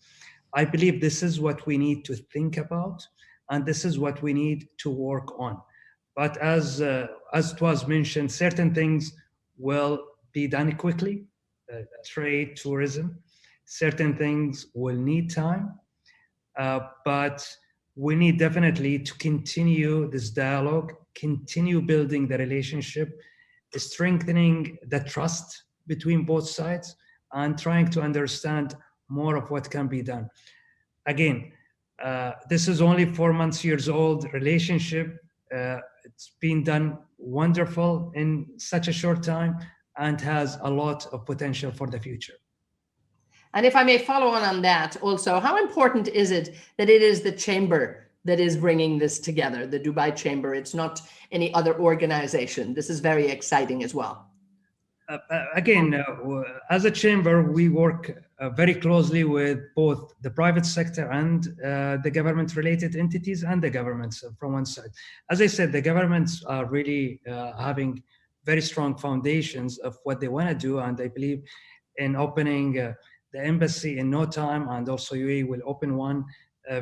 I believe this is what we need to think about, and this is what we need to work on. But as it was mentioned, certain things will be done quickly, trade, tourism. Certain things will need time, but we need definitely to continue this dialogue, continue building the relationship, strengthening the trust between both sides, and trying to understand more of what can be done. Again, this is only 4 months years old relationship. It's been done wonderful in such a short time and has a lot of potential for the future. And if I may follow on that also, how important is it that it is the chamber that is bringing this together, the Dubai Chamber? It's not any other organization. This is very exciting as well. Again, as a chamber, we work very closely with both the private sector and the government-related entities and the governments from one side. As I said, the governments are really having very strong foundations of what they want to do, and I believe in opening the embassy in no time, and also UAE will open one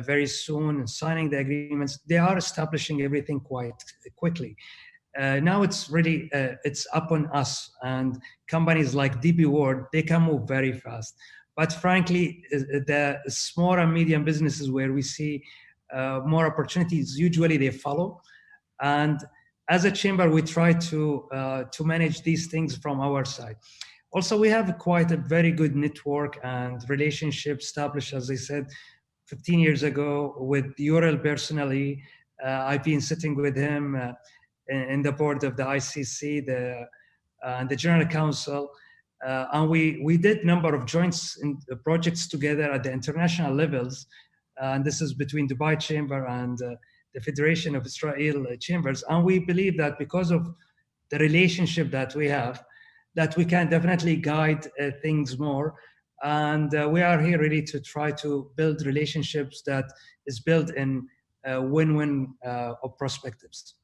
very soon and signing the agreements. They are establishing everything quite quickly. Now it's really, it's up on us, and companies like DP World, they can move very fast. But frankly, the small and medium businesses where we see more opportunities, usually they follow. And as a chamber, we try to manage these things from our side. Also, we have quite a very good network and relationship established, as I said, 15 years ago with Ural personally. I've been sitting with him in the board of the ICC, the General Council, and we did a number of joint projects together at the international levels, and this is between Dubai Chamber and the Federation of Israel Chambers. And we believe that because of the relationship that we have, that we can definitely guide things more. And we are here really to try to build relationships that is built in win-win of perspectives.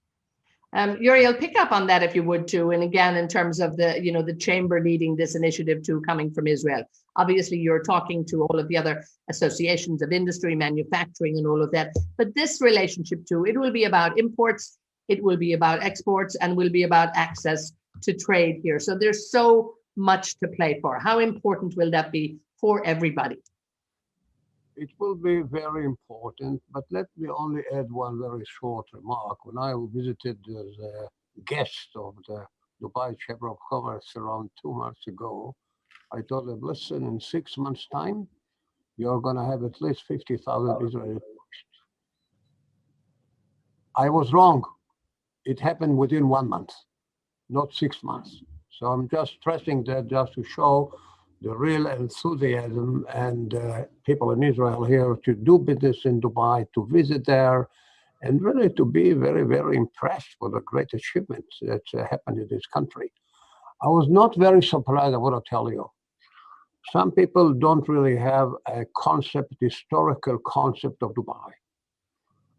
Uriel, pick up on that if you would too. And again, in terms of the, you know, the chamber leading this initiative too, coming from Israel. Obviously, you're talking to all of the other associations of industry, manufacturing, and all of that. But this relationship too, it will be about imports, it will be about exports, and will be about access to trade here. So there's so much to play for. How important will that be for everybody? It will be very important, but let me only add one very short remark. When I visited as a guest of the Dubai Chamber of Commerce around 2 months ago, I told them, listen, in 6 months' time, you're going to have at least 50,000 Israeli tourists. I was wrong. It happened within 1 month, not 6 months. So I'm just stressing that just to show the real enthusiasm and people in Israel here to do business in Dubai, to visit there, and really to be very, very impressed with the great achievements that happened in this country. I was not very surprised, I want to tell you. Some people don't really have a concept, historical concept of Dubai.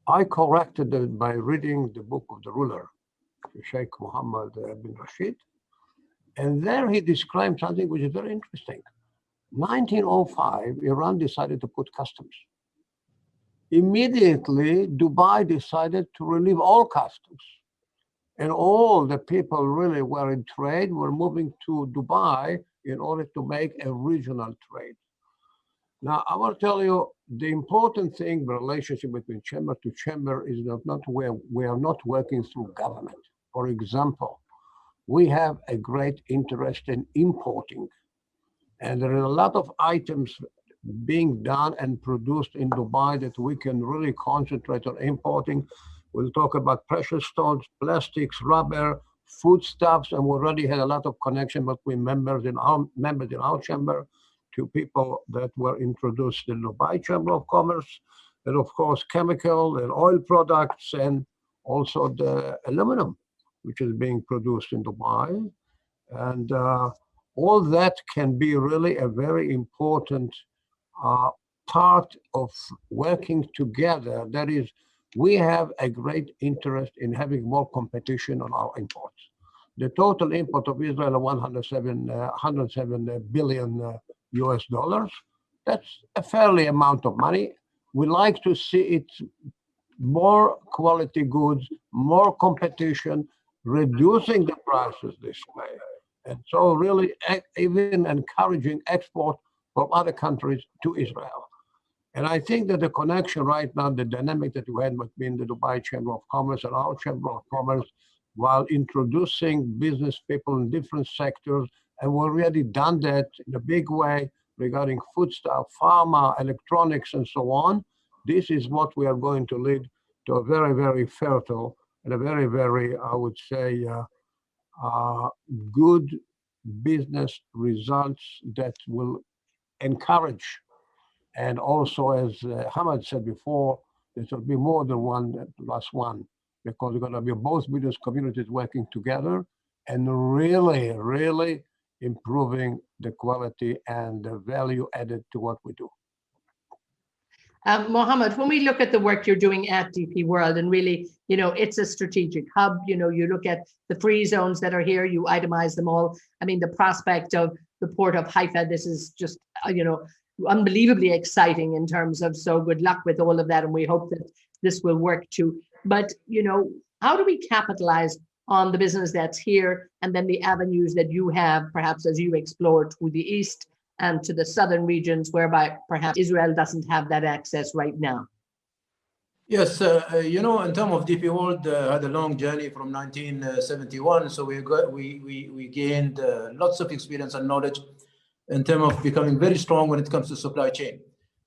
I corrected it by reading the book of the ruler, Sheikh Mohammed bin Rashid. And there he described something which is very interesting. 1905, Iran decided to put customs. Immediately, Dubai decided to relieve all customs. And all the people really were in trade were moving to Dubai in order to make a regional trade. Now, I want to tell you, the important thing, the relationship between chamber to chamber is not where we are not working through government. For example, we have a great interest in importing. And there are a lot of items being done and produced in Dubai that we can really concentrate on importing. We'll talk about precious stones, plastics, rubber, foodstuffs, and we already had a lot of connection between members in our chamber to people that were introduced in the Dubai Chamber of Commerce, and of course chemical and oil products, and also the aluminum, which is being produced in Dubai. And all that can be really a very important part of working together. That is, we have a great interest in having more competition on our imports. The total import of Israel are 107 billion US dollars. That's a fairly amount of money. We like to see it more quality goods, more competition, reducing the prices this way. And so really even encouraging export from other countries to Israel. And I think that the connection right now, the dynamic that we had between the Dubai Chamber of Commerce and our Chamber of Commerce, while introducing business people in different sectors, and we've already done that in a big way regarding foodstuff, pharma, electronics, and so on. This is what we are going to lead to a very, very fertile and a very, very, I would say, good business results that will encourage. And also, as Hamad said before, there should be more than one plus one, because we're going to be both business communities working together and really, really improving the quality and the value added to what we do. Mohammed, when we look at the work you're doing at DP World, and really, you know, it's a strategic hub, you know, you look at the free zones that are here, you itemize them all. I mean, the prospect of the port of Haifa, this is just, you know, unbelievably exciting in terms of, so good luck with all of that. And we hope that this will work too. But, how do we capitalize on the business that's here and then the avenues that you have, perhaps as you explore to the east and to the southern regions, whereby perhaps Israel doesn't have that access right now? Yes, in terms of DP World, had a long journey from 1971. So we gained lots of experience and knowledge in terms of becoming very strong when it comes to supply chain.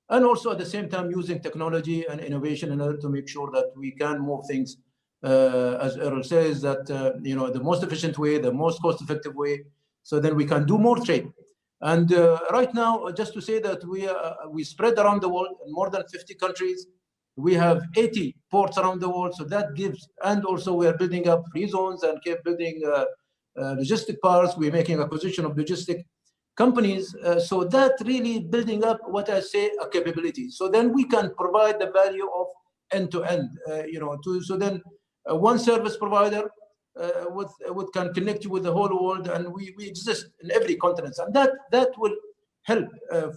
And also at the same time using technology and innovation in order to make sure that we can move things, as Errol says, that, the most efficient way, the most cost-effective way, so then we can do more trade. And right now, just to say that we spread around the world in more than 50 countries. We have 80 ports around the world, so that gives, and also we are building up free zones and keep building logistic parks. We're making acquisition of logistic companies, so that really building up what I say a capability. So then we can provide the value of end to end, so then one service provider would can connect you with the whole world, and we exist in every continent, and that will help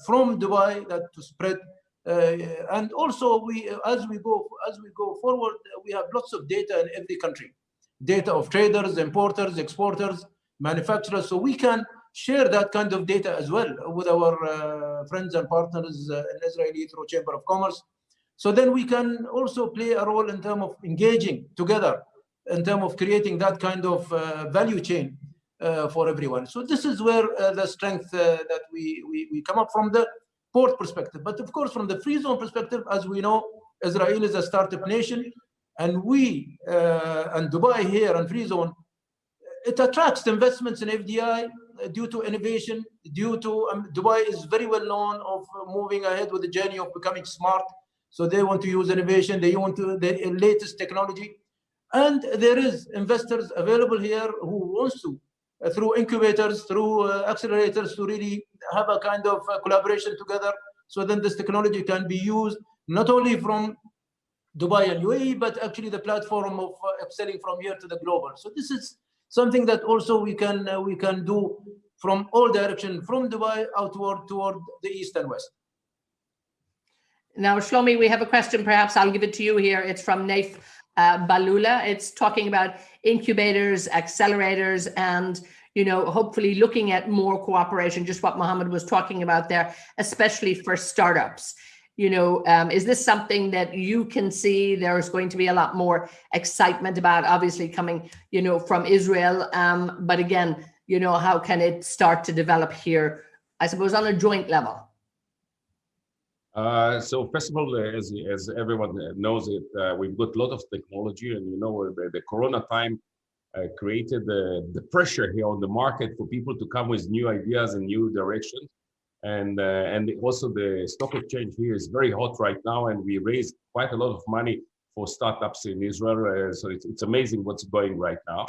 from Dubai that to spread. And also, as we go forward, we have lots of data in every country, data of traders, importers, exporters, manufacturers. So we can share that kind of data as well with our friends and partners in Israeli through Chamber of Commerce. So then we can also play a role in terms of engaging together, in terms of creating that kind of value chain for everyone. So this is where the strength that we come up from the port perspective. But of course, from the free zone perspective, as we know, Israel is a startup nation, and we and Dubai here and free zone, it attracts investments in FDI due to innovation, due to Dubai is very well known of moving ahead with the journey of becoming smart. So they want to use innovation, they want to the latest technology, and there is investors available here who wants to, through incubators, through accelerators, to really have a kind of collaboration together. So then this technology can be used not only from Dubai and UAE, but actually the platform of selling from here to the global. So this is something that also we can do from all direction, from Dubai outward toward the east and west. Now, Shlomi, we have a question. Perhaps I'll give it to you here. It's from Naif Balula. It's talking about incubators, accelerators, and hopefully looking at more cooperation, just what Mohammed was talking about there, especially for startups. Is this something that you can see there's going to be a lot more excitement about, obviously coming, from Israel? But again, how can it start to develop here, I suppose, on a joint level? So first of all, as everyone knows it, we've got a lot of technology, and the Corona time created the pressure here on the market for people to come with new ideas and new directions. And also the stock exchange here is very hot right now, and we raised quite a lot of money for startups in Israel. So it's amazing what's going right now.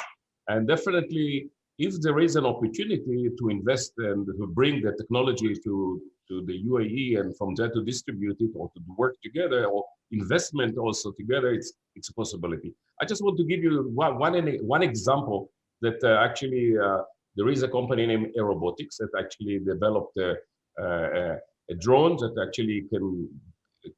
And definitely, if there is an opportunity to invest and to bring the technology to the UAE and from there to distribute it or to work together, or investment also together, it's a possibility. I just want to give you one example that actually there is a company named Aerobotics that actually developed a drone that actually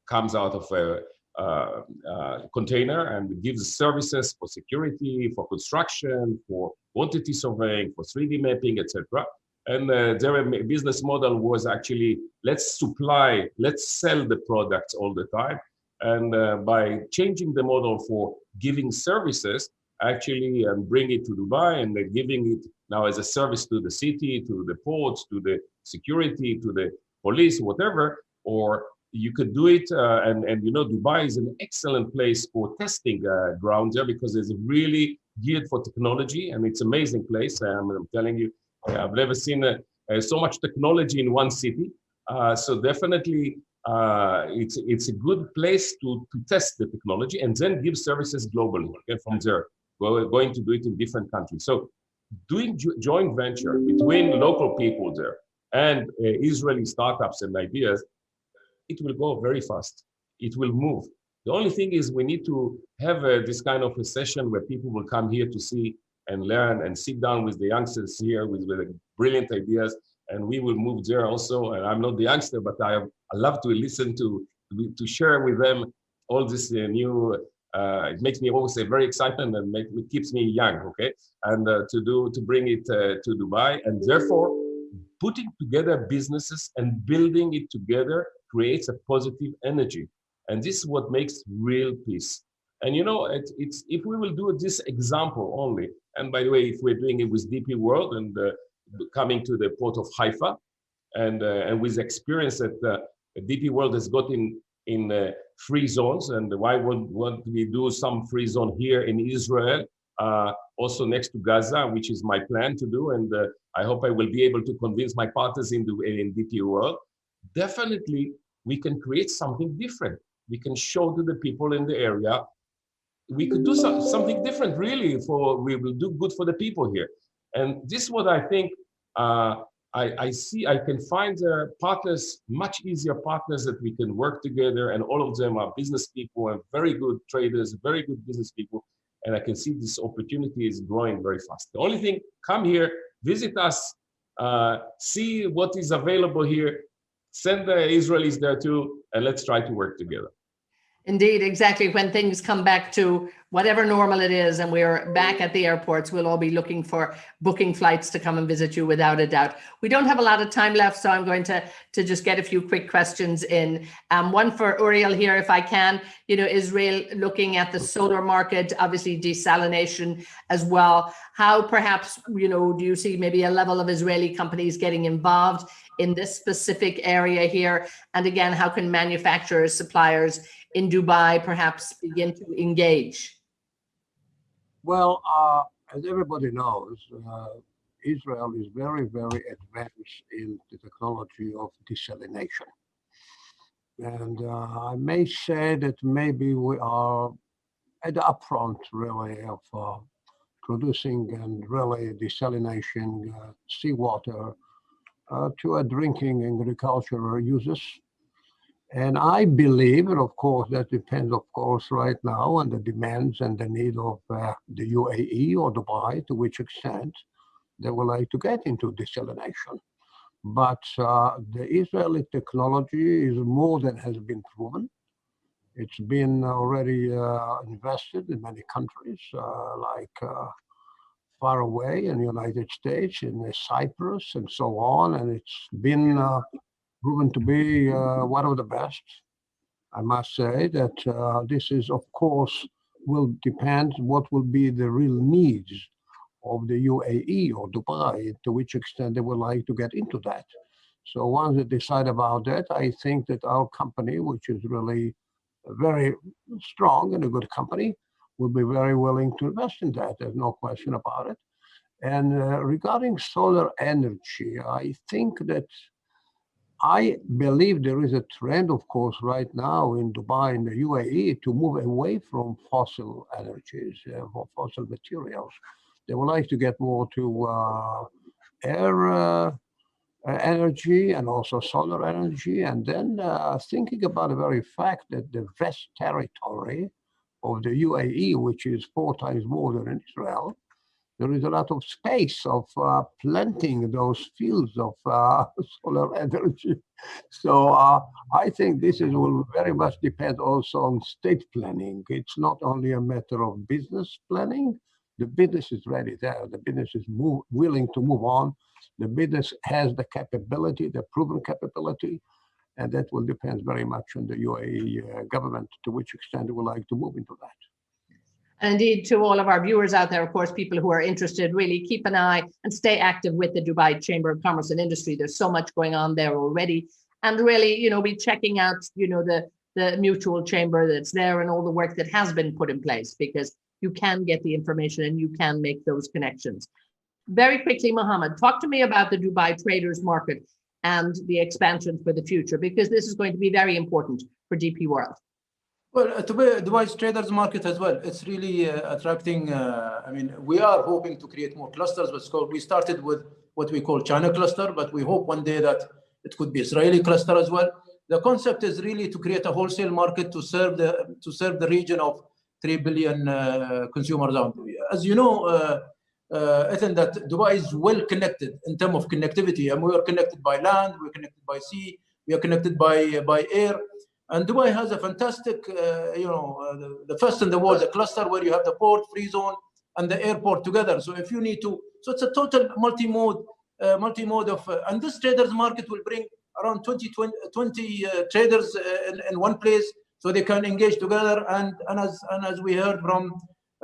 comes out of a container and gives services for security, for construction, for quantity surveying, for 3D mapping, etc. And their business model was actually, let's sell the products all the time. And by changing the model for giving services, actually, and bring it to Dubai, and giving it now as a service to the city, to the ports, to the security, to the police, whatever, or you could do it, and Dubai is an excellent place for testing ground there, because it's really geared for technology, and it's an amazing place. I'm telling you, I've never seen so much technology in one city. So definitely, it's a good place to test the technology and then give services globally. Okay, from there, we're going to do it in different countries. So doing joint venture between local people there and Israeli startups and ideas, it will go very fast. It will move. The only thing is we need to have this kind of a session where people will come here to see and learn and sit down with the youngsters here with the brilliant ideas and we will move there also. And I'm not the youngster, but I love to listen to share with them all this new. It makes me always very excited and it keeps me young. Okay, and to bring it to Dubai, and therefore putting together businesses and building it together creates a positive energy, and this is what makes real peace. And you know, it's if we will do this example only, and by the way, if we're doing it with DP World and coming to the port of Haifa, and with experience that DP World has got in free zones, and why won't we do some free zone here in Israel, also next to Gaza, which is my plan to do, and I hope I will be able to convince my partners in DP World. Definitely, we can create something different. We can show to the people in the area. We could do something different, really. We will do good for the people here, and this is what I think. I see. I can find partners, much easier partners that we can work together, and all of them are business people and very good traders, very good business people. And I can see this opportunity is growing very fast. The only thing, come here, visit us, see what is available here, send the Israelis there too, and let's try to work together. Indeed, exactly. When things come back to whatever normal it is and we're back at the airports, we'll all be looking for booking flights to come and visit you without a doubt. We don't have a lot of time left, so I'm going to just get a few quick questions in. One for Uriel here, if I can. You know, Israel looking at the solar market, obviously desalination as well. How perhaps, you know, do you see maybe a level of Israeli companies getting involved in this specific area here? And again, how can manufacturers, suppliers in Dubai perhaps begin to engage? Well, as everybody knows, Israel is very, very advanced in the technology of desalination. And I may say that maybe we are at the upfront, really, of producing and really desalination seawater to a drinking and agricultural uses. And I believe, and of course, that depends, of course, right now on the demands and the need of the UAE or Dubai, to which extent they would like to get into desalination. But the Israeli technology is more than has been proven. It's been already invested in many countries, like far away in the United States, in Cyprus, and so on. And it's been proven to be one of the best. I must say that this is, of course, will depend what will be the real needs of the UAE or Dubai, to which extent they would like to get into that. So once they decide about that, I think that our company, which is really very strong and a good company, will be very willing to invest in that. There's no question about it. And regarding solar energy, I think that I believe there is a trend, of course, right now in Dubai and the UAE to move away from fossil energies, fossil materials. They would like to get more to air energy and also solar energy. And then thinking about the very fact that the vast territory of the UAE, which is 4 times more than in Israel, there is a lot of space of planting those fields of solar energy. So I think this will very much depend also on state planning. It's not only a matter of business planning. The business is ready there. The business is willing to move on. The business has the capability, the proven capability, and that will depend very much on the UAE government, to which extent they would like to move into that. And indeed, to all of our viewers out there, of course, people who are interested, really keep an eye and stay active with the Dubai Chamber of Commerce and Industry. There's so much going on there already. And really, you know, be checking out, you know, the mutual chamber that's there and all the work that has been put in place, because you can get the information and you can make those connections. Very quickly, Mohammed, talk to me about the Dubai traders market and the expansion for the future, because this is going to be very important for DP World. Well, Dubai's traders market as well, it's really attracting. I mean, we are hoping to create more clusters. We started with what we call China cluster, but we hope one day that it could be Israeli cluster as well. The concept is really to create a wholesale market to serve the region of 3 billion consumers. As you know, Ethan, that Dubai is well connected in terms of connectivity. And we are connected by land, we're connected by sea, we are connected by air. And Dubai has a fantastic, the first in the world, a cluster where you have the port, free zone, and the airport together. So if you need to, so it's a total multi-mode of, and this traders market will bring around 20 traders in one place, so they can engage together. And as we heard from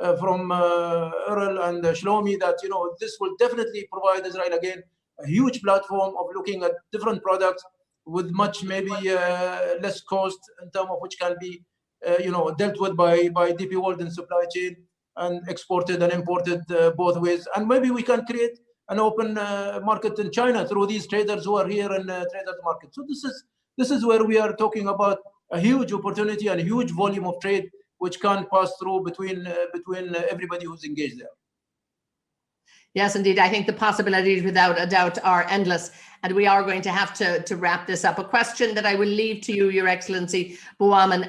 Earl and Shlomi, that this will definitely provide Israel again a huge platform of looking at different products with much maybe less cost in terms of which can be dealt with by DP World in supply chain and exported and imported both ways. And maybe we can create an open market in China through these traders who are here in traders market. So this is where we are talking about a huge opportunity and a huge volume of trade which can pass through between everybody who's engaged there. Yes, indeed. I think the possibilities without a doubt are endless. And we are going to have to wrap this up. A question that I will leave to you, Your Excellency, Bouaman.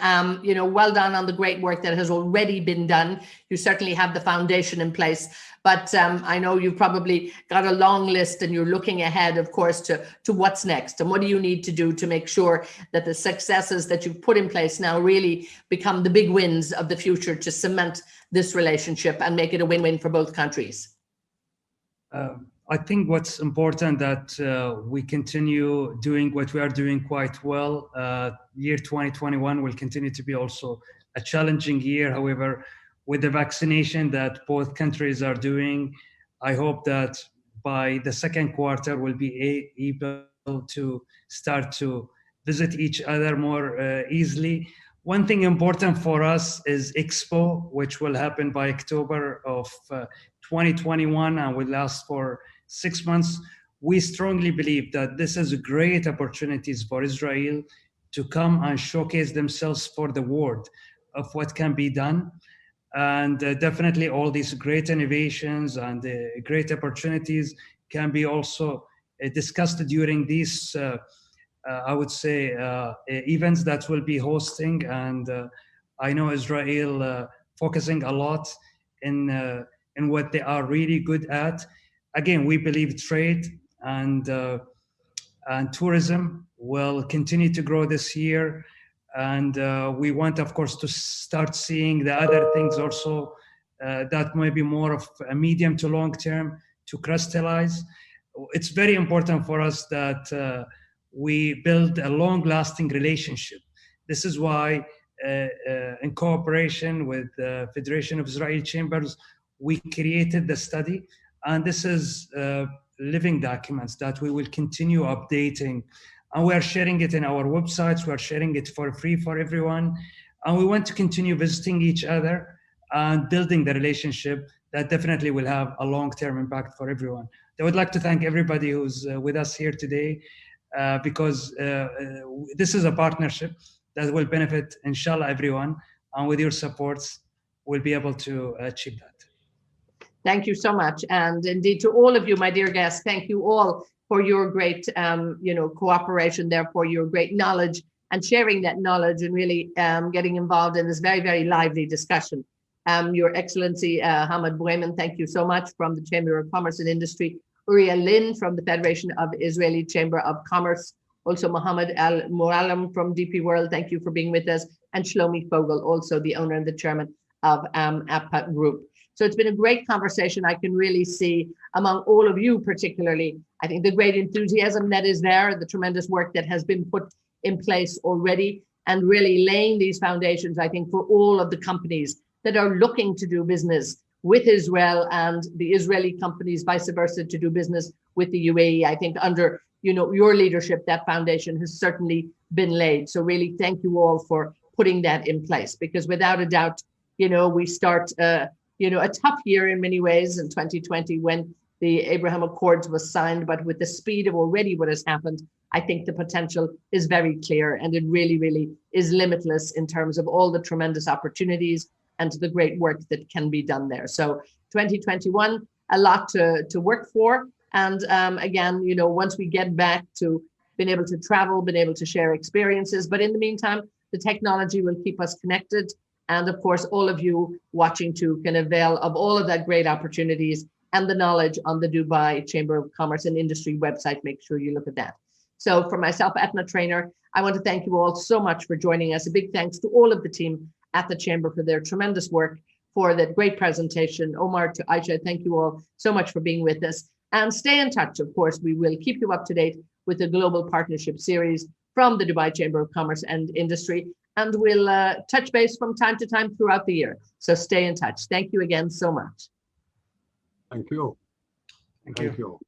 Well done on the great work that has already been done. You certainly have the foundation in place. But I know you've probably got a long list and you're looking ahead, of course, to what's next. And what do you need to do to make sure that the successes that you've put in place now really become the big wins of the future to cement this relationship and make it a win-win for both countries? I think what's important that we continue doing what we are doing quite well. Year 2021 will continue to be also a challenging year. However, with the vaccination that both countries are doing, I hope that by the second quarter we'll be able to start to visit each other more easily. One thing important for us is Expo, which will happen by October of 2021 and will last for 6 months. We strongly believe that this is great opportunities for Israel to come and showcase themselves for the world of what can be done. And definitely all these great innovations and great opportunities can be also discussed during these, I would say, events that we'll be hosting. And I know Israel focusing a lot in what they are really good at. Again, we believe trade and tourism will continue to grow this year. And we want, of course, to start seeing the other things also that may be more of a medium to long term to crystallize. It's very important for us that we build a long-lasting relationship. This is why, in cooperation with the Federation of Israeli Chambers, we created the study. And this is living documents that we will continue updating. And we are sharing it in our websites. We are sharing it for free for everyone. And we want to continue visiting each other and building the relationship that definitely will have a long-term impact for everyone. I would like to thank everybody who's with us here today because this is a partnership that will benefit, inshallah, everyone. And with your supports, we'll be able to achieve that. Thank you so much. And indeed to all of you, my dear guests, thank you all for your great, cooperation, therefore your great knowledge and sharing that knowledge and really getting involved in this very, very lively discussion. Your Excellency, Hamad Bouaman, thank you so much from the Chamber of Commerce and Industry. Uriah Lin from the Federation of Israeli Chamber of Commerce. Also Mohammed Al Muallim from DP World, thank you for being with us. And Shlomi Fogel, also the owner and the chairman of APA Group. So it's been a great conversation. I can really see among all of you particularly, I think the great enthusiasm that is there, the tremendous work that has been put in place already, and really laying these foundations, I think, for all of the companies that are looking to do business with Israel and the Israeli companies, vice versa, to do business with the UAE. I think under your leadership, that foundation has certainly been laid. So really thank you all for putting that in place, because without a doubt, we start a tough year in many ways in 2020 when the Abraham Accords was signed, but with the speed of already what has happened, I think the potential is very clear, and it really, really is limitless in terms of all the tremendous opportunities and the great work that can be done there. So 2021, a lot to work for. And again, once we get back to being able to travel, being able to share experiences, but in the meantime, the technology will keep us connected. And of course, all of you watching too can avail of all of that great opportunities and the knowledge on the Dubai Chamber of Commerce and Industry website. Make sure you look at that. So for myself, Etna Trainer, I want to thank you all so much for joining us. A big thanks to all of the team at the Chamber for their tremendous work, for that great presentation. Omar, to Aisha, thank you all so much for being with us. And stay in touch, of course. We will keep you up to date with the Global Partnership Series from the Dubai Chamber of Commerce and Industry. And we'll touch base from time to time throughout the year. So stay in touch. Thank you again so much. Thank you. Thank you. Thank you.